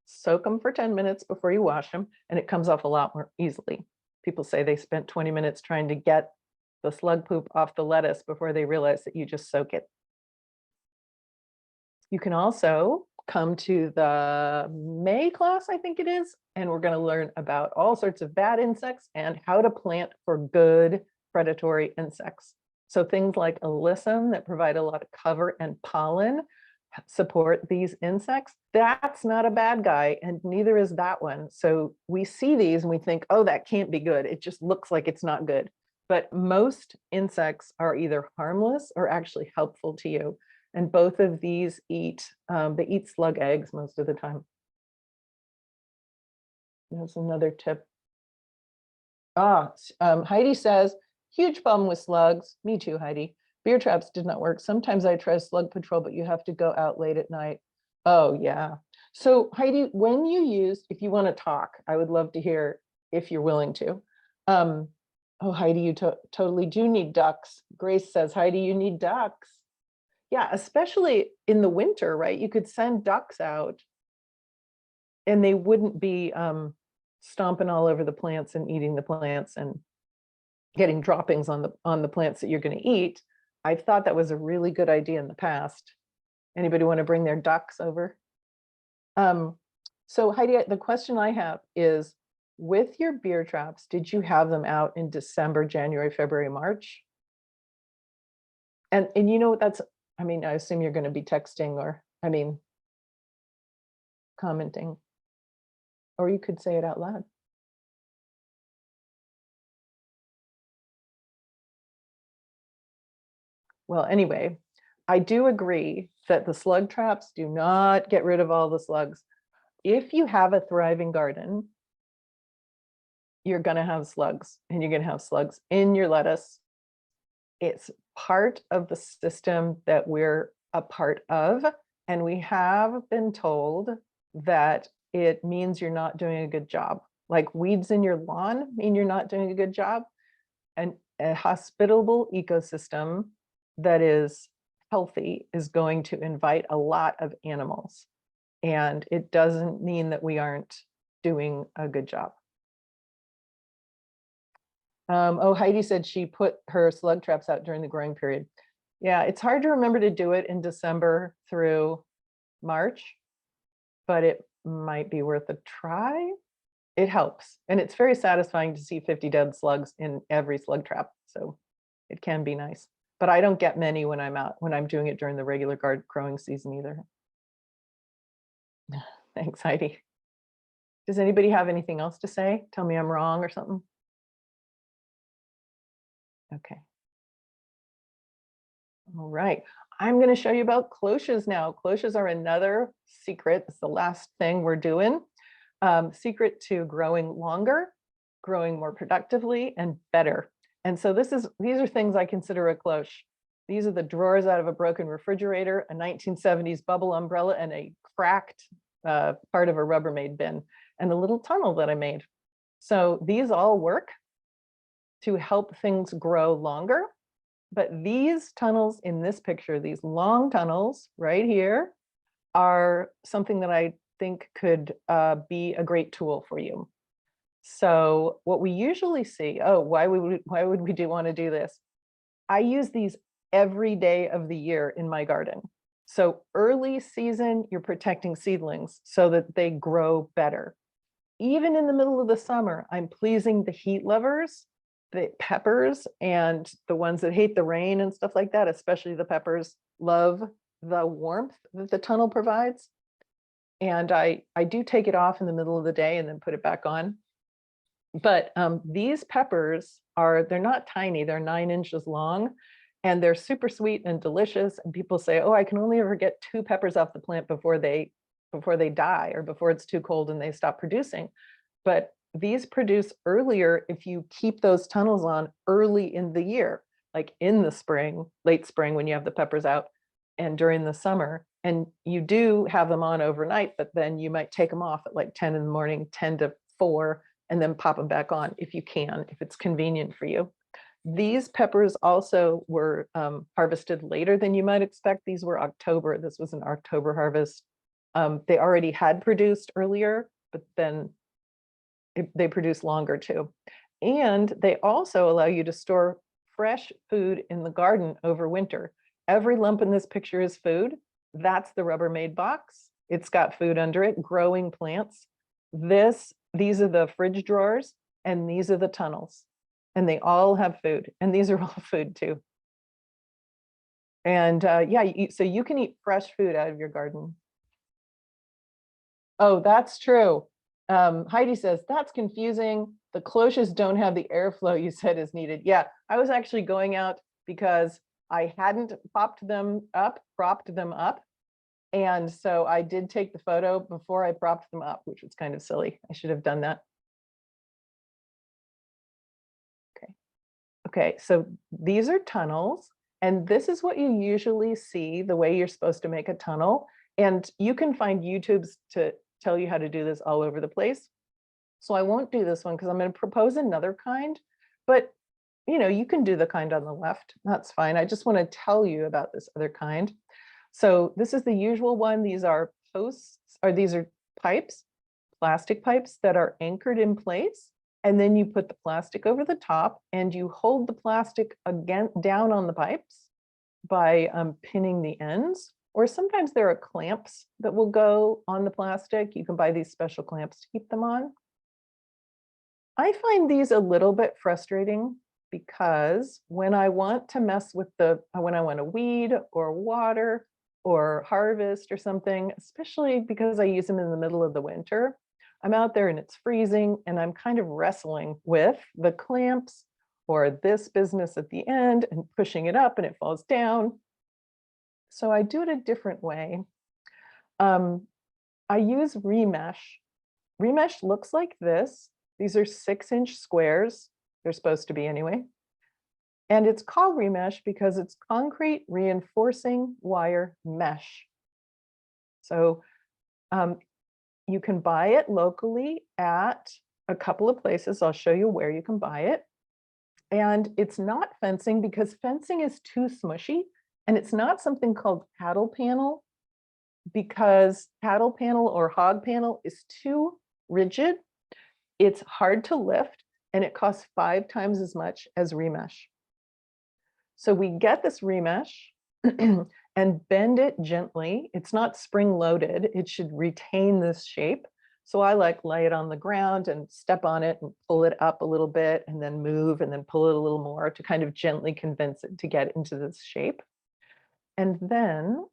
soak them for 10 minutes before you wash them, and it comes off a lot more easily. People say they spent 20 minutes trying to get the slug poop off the lettuce before they realize that you just soak it. You can also come to the May class, I think it is, and we're going to learn about all sorts of bad insects and how to plant for good predatory insects. So things like alyssum that provide a lot of cover and pollen support these insects. That's not a bad guy, and neither is that one. So we see these and we think, oh, that can't be good. It just looks like it's not good. But most insects are either harmless or actually helpful to you. And both of these eat, they eat slug eggs most of the time. That's another tip. Heidi says, huge problem with slugs. Me too, Heidi. Beer traps did not work. Sometimes I try slug patrol, but you have to go out late at night. Oh yeah. So Heidi, when you use, if you want to talk, I would love to hear if you're willing to. Oh, Heidi, you totally do need ducks. Grace says, Heidi, you need ducks. Yeah, especially in the winter, right? You could send ducks out and they wouldn't be stomping all over the plants and eating the plants and getting droppings on the plants that you're going to eat. I've thought that was a really good idea in the past. Anybody want to bring their ducks over? So Heidi, the question I have is, with your beer traps, did you have them out in December, January, February, March? And you know, that's, I mean, I assume you're going to be texting or, commenting, or you could say it out loud. Well, anyway, I do agree that the slug traps do not get rid of all the slugs. If you have a thriving garden, you're going to have slugs, and you're going to have slugs in your lettuce. It's part of the system that we're a part of, And we have been told that it means you're not doing a good job. Like weeds in your lawn mean you're not doing a good job. And a hospitable ecosystem that is healthy is going to invite a lot of animals. And it doesn't mean that we aren't doing a good job. Oh, Heidi said she put her slug traps out during the growing period. Yeah, it's hard to remember to do it in December through March, but it might be worth a try. It helps. And it's very satisfying to see 50 dead slugs in every slug trap. So it can be nice. But I don't get many when I'm doing it during the regular growing season either. Thanks, Heidi. Does anybody have anything else to say? Tell me I'm wrong or something. Okay. All right. I'm going to show you about cloches now. Cloches are another secret. It's the last thing we're doing. Secret to growing longer, growing more productively and better. And so these are things I consider a cloche. These are the drawers out of a broken refrigerator, a 1970s bubble umbrella, and a cracked part of a Rubbermaid bin, and a little tunnel that I made. So these all work to help things grow longer. But these tunnels in this picture, these long tunnels right here, are something that I think could be a great tool for you. So what we usually see, oh, why would we want to do this? I use these every day of the year in my garden. So early season, you're protecting seedlings so that they grow better. Even in the middle of the summer, I'm pleasing the heat lovers, the peppers, and the ones that hate the rain and stuff like that, especially the peppers, love the warmth that the tunnel provides. And I do take it off in the middle of the day and then put it back on. But these peppers they're not tiny, they're 9 inches long, and they're super sweet and delicious. And people say, oh, I can only ever get 2 peppers off the plant before they die or before it's too cold and they stop producing. But these produce earlier if you keep those tunnels on early in the year, like in the spring, late spring when you have the peppers out, and during the summer. And you do have them on overnight, but then you might take them off at like 10 in the morning, 10 to 4, and then pop them back on if you can, if it's convenient for you. These peppers also were harvested later than you might expect. These were October. This was an October harvest. They already had produced earlier, but then they produce longer too. And they also allow you to store fresh food in the garden over winter. Every lump in this picture is food. That's the Rubbermaid box. It's got food under it, growing plants. These are the fridge drawers, and these are the tunnels. And they all have food, and these are all food too. And yeah, so you can eat fresh food out of your garden. Oh, that's true. Heidi says, that's confusing. The cloches don't have the airflow you said is needed. Yeah, I was actually going out because I hadn't propped them up. And so I did take the photo before I propped them up, which was kind of silly. I should have done that. Okay, so these are tunnels, and this is what you usually see the way you're supposed to make a tunnel. And you can find YouTubes to tell you how to do this all over the place. So I won't do this one because I'm going to propose another kind, but you can do the kind on the left. That's fine. I just want to tell you about this other kind. So this is the usual one. These are posts, or these are pipes, plastic pipes that are anchored in place. And then you put the plastic over the top and you hold the plastic down on the pipes by pinning the ends. Or sometimes there are clamps that will go on the plastic. You can buy these special clamps to keep them on. I find these a little bit frustrating because when I want to mess with when I want to weed or water or harvest or something, especially because I use them in the middle of the winter, I'm out there and it's freezing and I'm kind of wrestling with the clamps or this business at the end and pushing it up and it falls down. So I do it a different way. I use remesh. Remesh looks like this. These are 6-inch squares. They're supposed to be anyway. And it's called remesh because it's concrete reinforcing wire mesh. So you can buy it locally at a couple of places. I'll show you where you can buy it. And it's not fencing because fencing is too smushy, and it's not something called cattle panel because cattle panel or hog panel is too rigid. It's hard to lift and it costs 5 times as much as remesh. So we get this remesh and bend it gently. It's not spring loaded. It should retain this shape. So I like lay it on the ground and step on it and pull it up a little bit and then move and then pull it a little more to kind of gently convince it to get into this shape. And then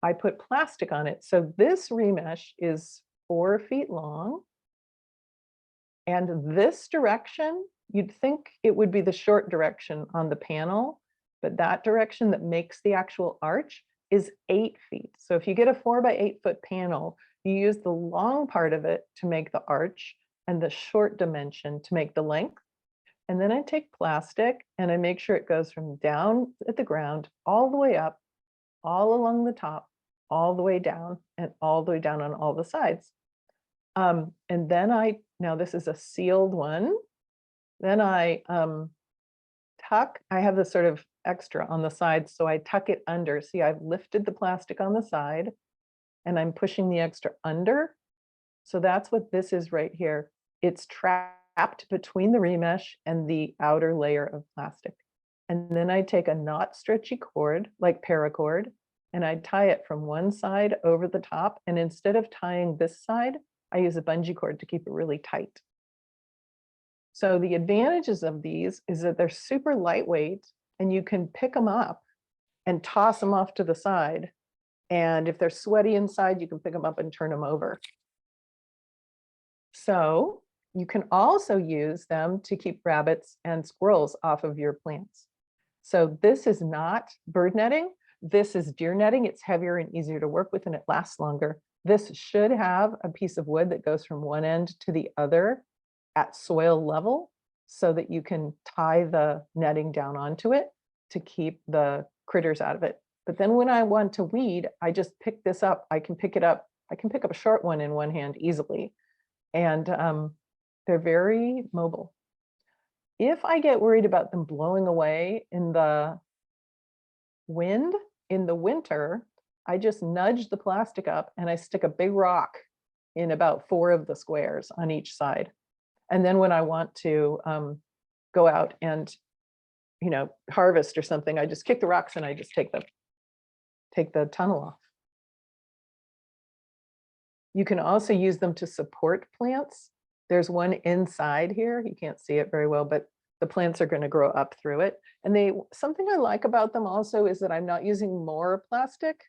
I put plastic on it. So this remesh is 4 feet long. And this direction, you'd think it would be the short direction on the panel, but that direction that makes the actual arch is 8 feet. So if you get a 4 by 8 foot panel, you use the long part of it to make the arch and the short dimension to make the length. And then I take plastic and I make sure it goes from down at the ground all the way up, all along the top, all the way down, and all the way down on all the sides. And then now this is a sealed one. Then I tuck, I have this sort of extra on the side, so I tuck it under. See, I've lifted the plastic on the side and I'm pushing the extra under. So that's what this is right here. It's trapped between the remesh and the outer layer of plastic. And then I take a not stretchy cord, like paracord, and I tie it from one side over the top. And instead of tying this side, I use a bungee cord to keep it really tight. So the advantages of these is that they're super lightweight and you can pick them up and toss them off to the side. And if they're sweaty inside, you can pick them up and turn them over. So you can also use them to keep rabbits and squirrels off of your plants. So this is not bird netting. This is deer netting. It's heavier and easier to work with and it lasts longer. This should have a piece of wood that goes from one end to the other at soil level so that you can tie the netting down onto it to keep the critters out of it. But then when I want to weed, I just pick this up. I can pick it up. I can pick up a short one in one hand easily. And they're very mobile. If I get worried about them blowing away in the wind, in the winter, I just nudge the plastic up and I stick a big rock in about 4 of the squares on each side. And then when I want to go out and, harvest or something, I just kick the rocks and I just take the tunnel off. You can also use them to support plants. There's one inside here. You can't see it very well, but the plants are going to grow up through it. And something I like about them also is that I'm not using more plastic.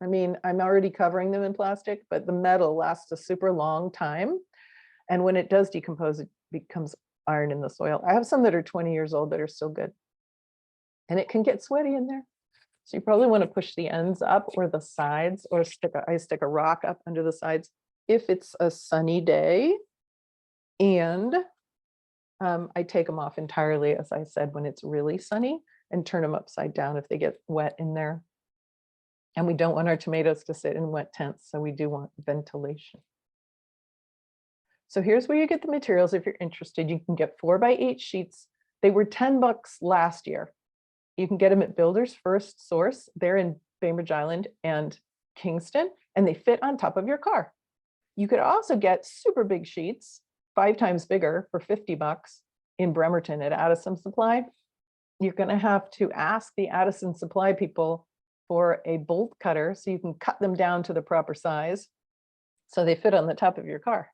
I mean, I'm already covering them in plastic, but the metal lasts a super long time. And when it does decompose, it becomes iron in the soil. I have some that are 20 years old that are still good. And it can get sweaty in there. So you probably want to push the ends up or the sides, or I stick a rock up under the sides if it's a sunny day. And I take them off entirely, as I said, when it's really sunny, and turn them upside down if they get wet in there. And we don't want our tomatoes to sit in wet tents, so we do want ventilation. So here's where you get the materials if you're interested. You can get 4 by 8 sheets. They were $10 last year. You can get them at Builders First Source. They're in Bainbridge Island and Kingston, and they fit on top of your car. You could also get super big sheets, 5 times bigger, for $50 in Bremerton at Addison Supply. You're going to have to ask the Addison Supply people for a bolt cutter so you can cut them down to the proper size so they fit on the top of your car.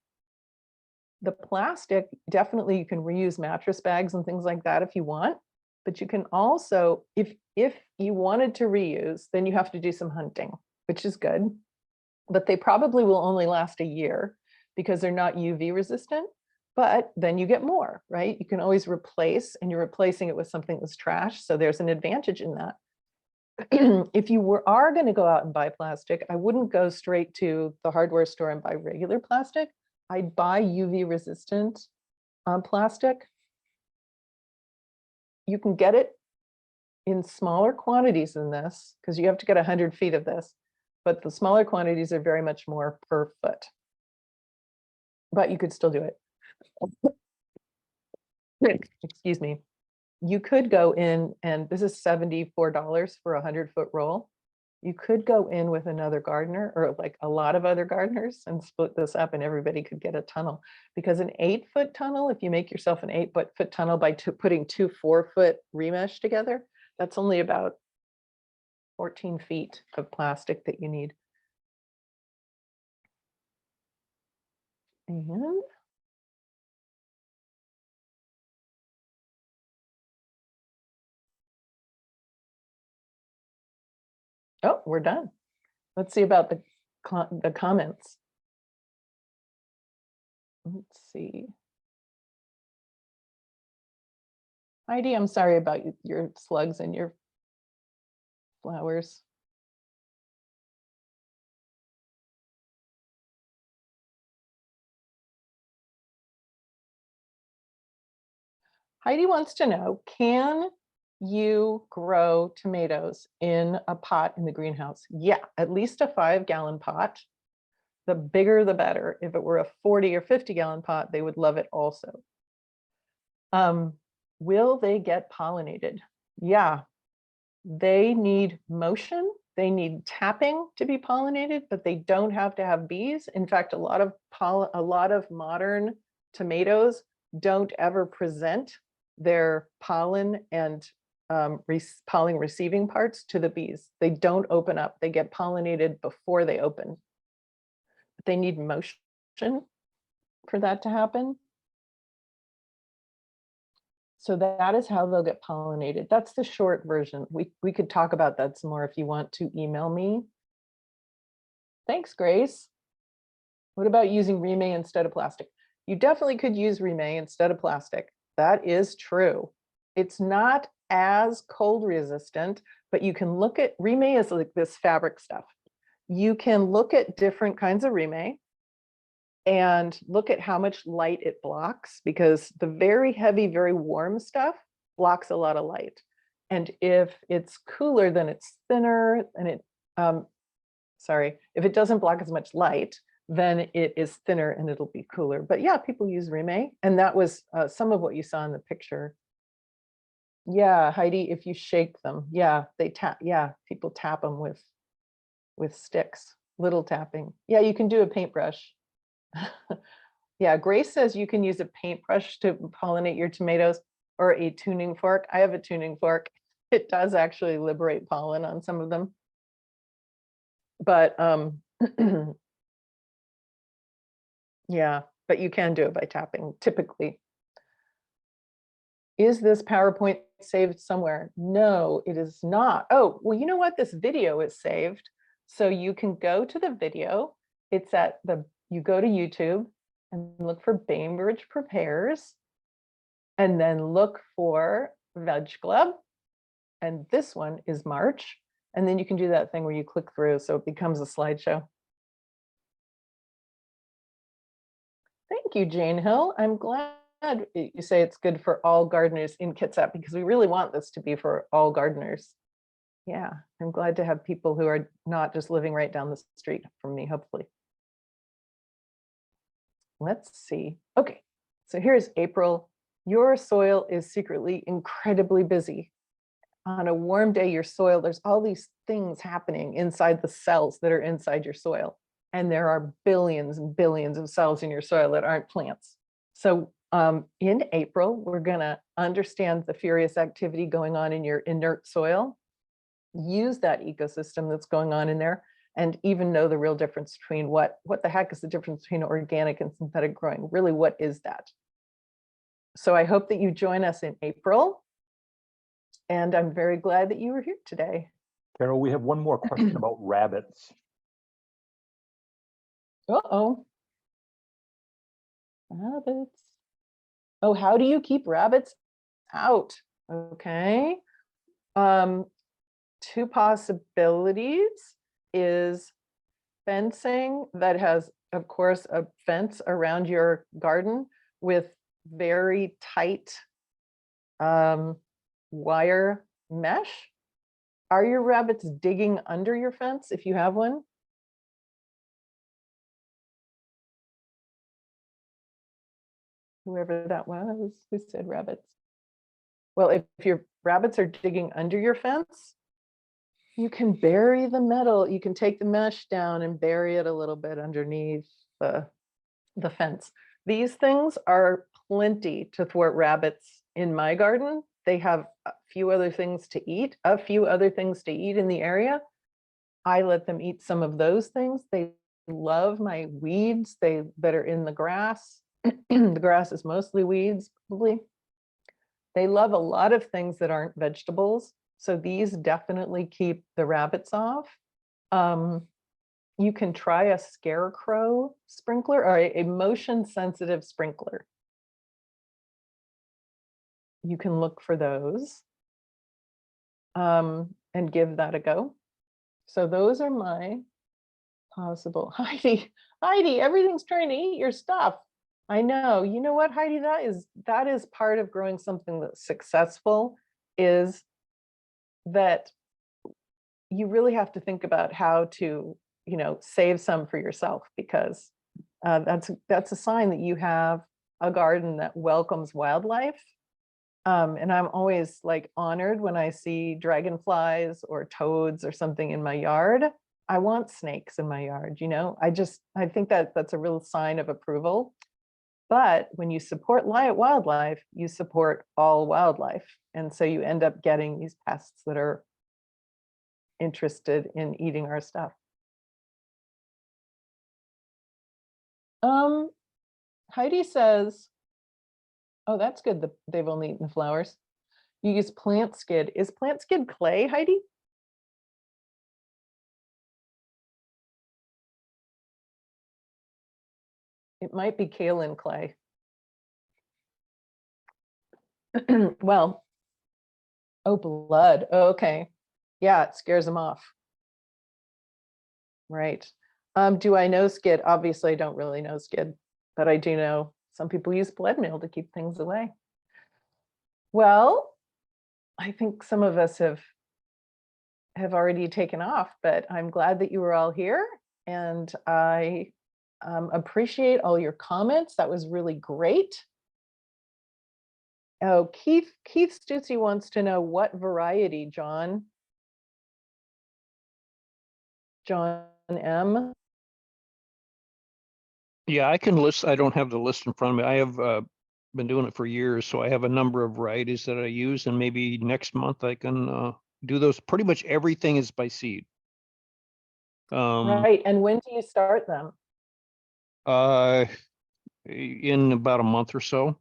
The plastic, definitely you can reuse mattress bags and things like that if you want, but you can also, if you wanted to reuse, then you have to do some hunting, which is good, but they probably will only last a year because they're not UV resistant, but then you get more, right? You can always replace, and you're replacing it with something that's trash, so there's an advantage in that. If you are going to go out and buy plastic, I wouldn't go straight to the hardware store and buy regular plastic. I'd buy UV resistant plastic. You can get it in smaller quantities than this, because you have to get 100 feet of this, but the smaller quantities are very much more per foot. But you could still do it. Excuse me. You could go in, and this is $74 for a 100-foot roll. You could go in with another gardener, or like a lot of other gardeners, and split this up, and everybody could get a tunnel. Because an 8-foot tunnel, if you make yourself an 8-foot tunnel by putting 2 4-foot remesh together, that's only about 14 feet of plastic that you need. And oh, we're done. Let's see about the comments. Let's see. Heidi, I'm sorry about your slugs and your flowers. Heidi wants to know, can you grow tomatoes in a pot in the greenhouse? Yeah, at least a 5-gallon pot. The bigger, the better. If it were a 40 or 50-gallon pot, they would love it also. Will they get pollinated? Yeah, they need motion. They need tapping to be pollinated, but they don't have to have bees. In fact, a lot of modern tomatoes don't ever present their pollen and pollen receiving parts to the bees. They don't open up. They get pollinated before they open. But they need motion for that to happen. So that is how they'll get pollinated. That's the short version. We could talk about that some more if you want to email me. Thanks, Grace. What about using remay instead of plastic? You definitely could use remay instead of plastic. That is true. It's not as cold resistant, but you can look at, remay is like this fabric stuff. You can look at different kinds of remay and look at how much light it blocks, because the very heavy, very warm stuff blocks a lot of light. And if it's cooler, then it's thinner, and it, if it doesn't block as much light, then it is thinner and it'll be cooler. But yeah, people use remay, and that was some of what you saw in the picture. Yeah, Heidi, if you shake them, yeah, they tap, yeah, people tap them with sticks, little tapping. Yeah, you can do a paintbrush. Yeah, Grace says you can use a paintbrush to pollinate your tomatoes, or a tuning fork. I have a tuning fork. It does actually liberate pollen on some of them. But yeah, but you can do it by tapping typically. Is this PowerPoint saved somewhere? No, it is not. Oh, well, you know what? This video is saved. So you can go to the video. It's at you go to YouTube and look for Bainbridge Prepares, and then look for Veg Club. And this one is March. And then you can do that thing where you click through, so it becomes a slideshow. Thank you, Jane Hill. I'm glad you say it's good for all gardeners in Kitsap, because we really want this to be for all gardeners. Yeah, I'm glad to have people who are not just living right down the street from me, hopefully. Let's see. Okay, so here's April. Your soil is secretly incredibly busy. On a warm day, your soil, there's all these things happening inside the cells that are inside your soil. And there are billions and billions of cells in your soil that aren't plants. So in April, we're gonna understand the furious activity going on in your inert soil, use that ecosystem that's going on in there, and even know the real difference between what the heck is the difference between organic and synthetic growing? Really, what is that? So I hope that you join us in April. And I'm very glad that you were here today. Carol, we have one more question about rabbits. Uh-oh. Rabbits. Oh, how do you keep rabbits out? Okay. Two possibilities is fencing that has, of course, a fence around your garden with very tight wire mesh. Are your rabbits digging under your fence if you have one? Whoever that was, who said rabbits? Well, if your rabbits are digging under your fence, you can bury the metal. You can take the mesh down and bury it a little bit underneath the fence. These things are plenty to thwart rabbits in my garden. They have a few other things to eat in the area. I let them eat some of those things. They love my weeds that are in the grass. The grass is mostly weeds, probably. They love a lot of things that aren't vegetables. So these definitely keep the rabbits off. You can try a scarecrow sprinkler or a motion sensitive sprinkler. You can look for those and give that a go. So those are my possible. Heidi, everything's trying to eat your stuff. I know. You know what, Heidi, that is part of growing something that's successful, is that you really have to think about how to, save some for yourself, because that's a sign that you have a garden that welcomes wildlife. And I'm always like honored when I see dragonflies or toads or something in my yard. I want snakes in my yard, I think that's a real sign of approval. But when you support wildlife, you support all wildlife. And so you end up getting these pests that are interested in eating our stuff. Heidi says, oh, that's good. They've only eaten the flowers. You use plant skid. Is plant skid clay, Heidi? It might be kaolin clay. Well, oh, blood. Oh, okay. Yeah, it scares them off. Right. Do I know skid? Obviously, I don't really know skid, but I do know some people use blood meal to keep things away. Well, I think some of us have already taken off, but I'm glad that you were all here, and I appreciate all your comments. That was really great. Oh, Keith Stutzy wants to know what variety, John M. Yeah, I can list. I don't have the list in front of me. I have been doing it for years, so I have a number of varieties that I use, and maybe next month I can do those. Pretty much everything is by seed. Right, and when do you start them? In about a month or so.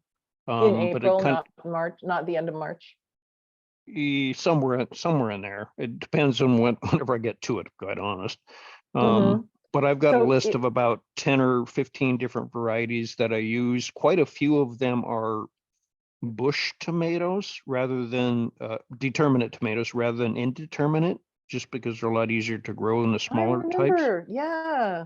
In April, not March, not the end of March. Somewhere in there. It depends on whenever I get to it, quite honest. But I've got a list of about 10 or 15 different varieties that I use. Quite a few of them are bush tomatoes rather than determinate tomatoes rather than indeterminate, just because they're a lot easier to grow in the smaller types. Yeah.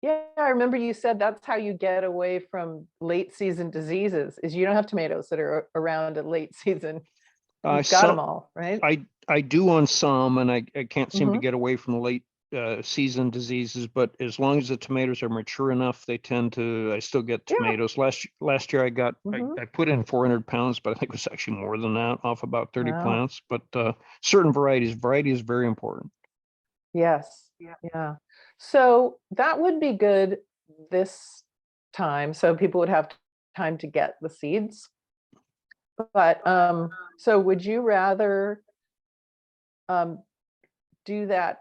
Yeah, I remember you said that's how you get away from late season diseases, is you don't have tomatoes that are around at late season. You've got them all, right? I do on some, and I can't seem to get away from the late season diseases, but as long as the tomatoes are mature enough, they tend to, I still get tomatoes. Last year I got, I put in 400 pounds, but I think it was actually more than that off about 30 plants. But certain variety is very important. Yes. Yeah. So that would be good this time. So people would have time to get the seeds. But so would you rather do that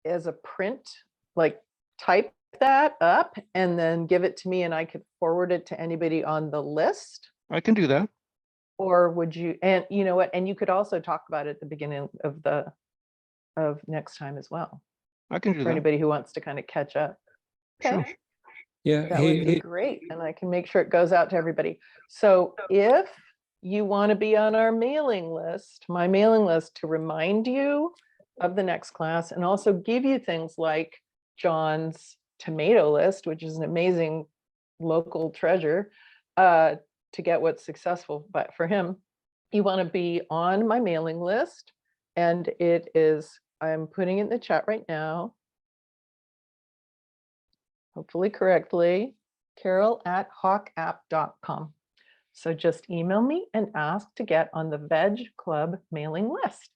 as a print, like type that up and then give it to me and I could forward it to anybody on the list? I can do that. Or would you, and you know what, and you could also talk about it at the beginning of next time as well. I can do that. For anybody who wants to kind of catch up. Okay. Sure. Yeah, that would be great. And I can make sure it goes out to everybody. So if you want to be on our mailing list, my mailing list, to remind you of the next class and also give you things like John's tomato list, which is an amazing local treasure, to get what's successful but for him. you want to be on my mailing list, and it is, I'm putting it in the chat right now, hopefully correctly, carol@hawkapp.com. So just email me and ask to get on the Veg Club mailing list.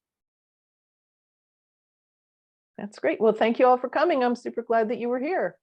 That's great. Well, thank you all for coming. I'm super glad that you were here.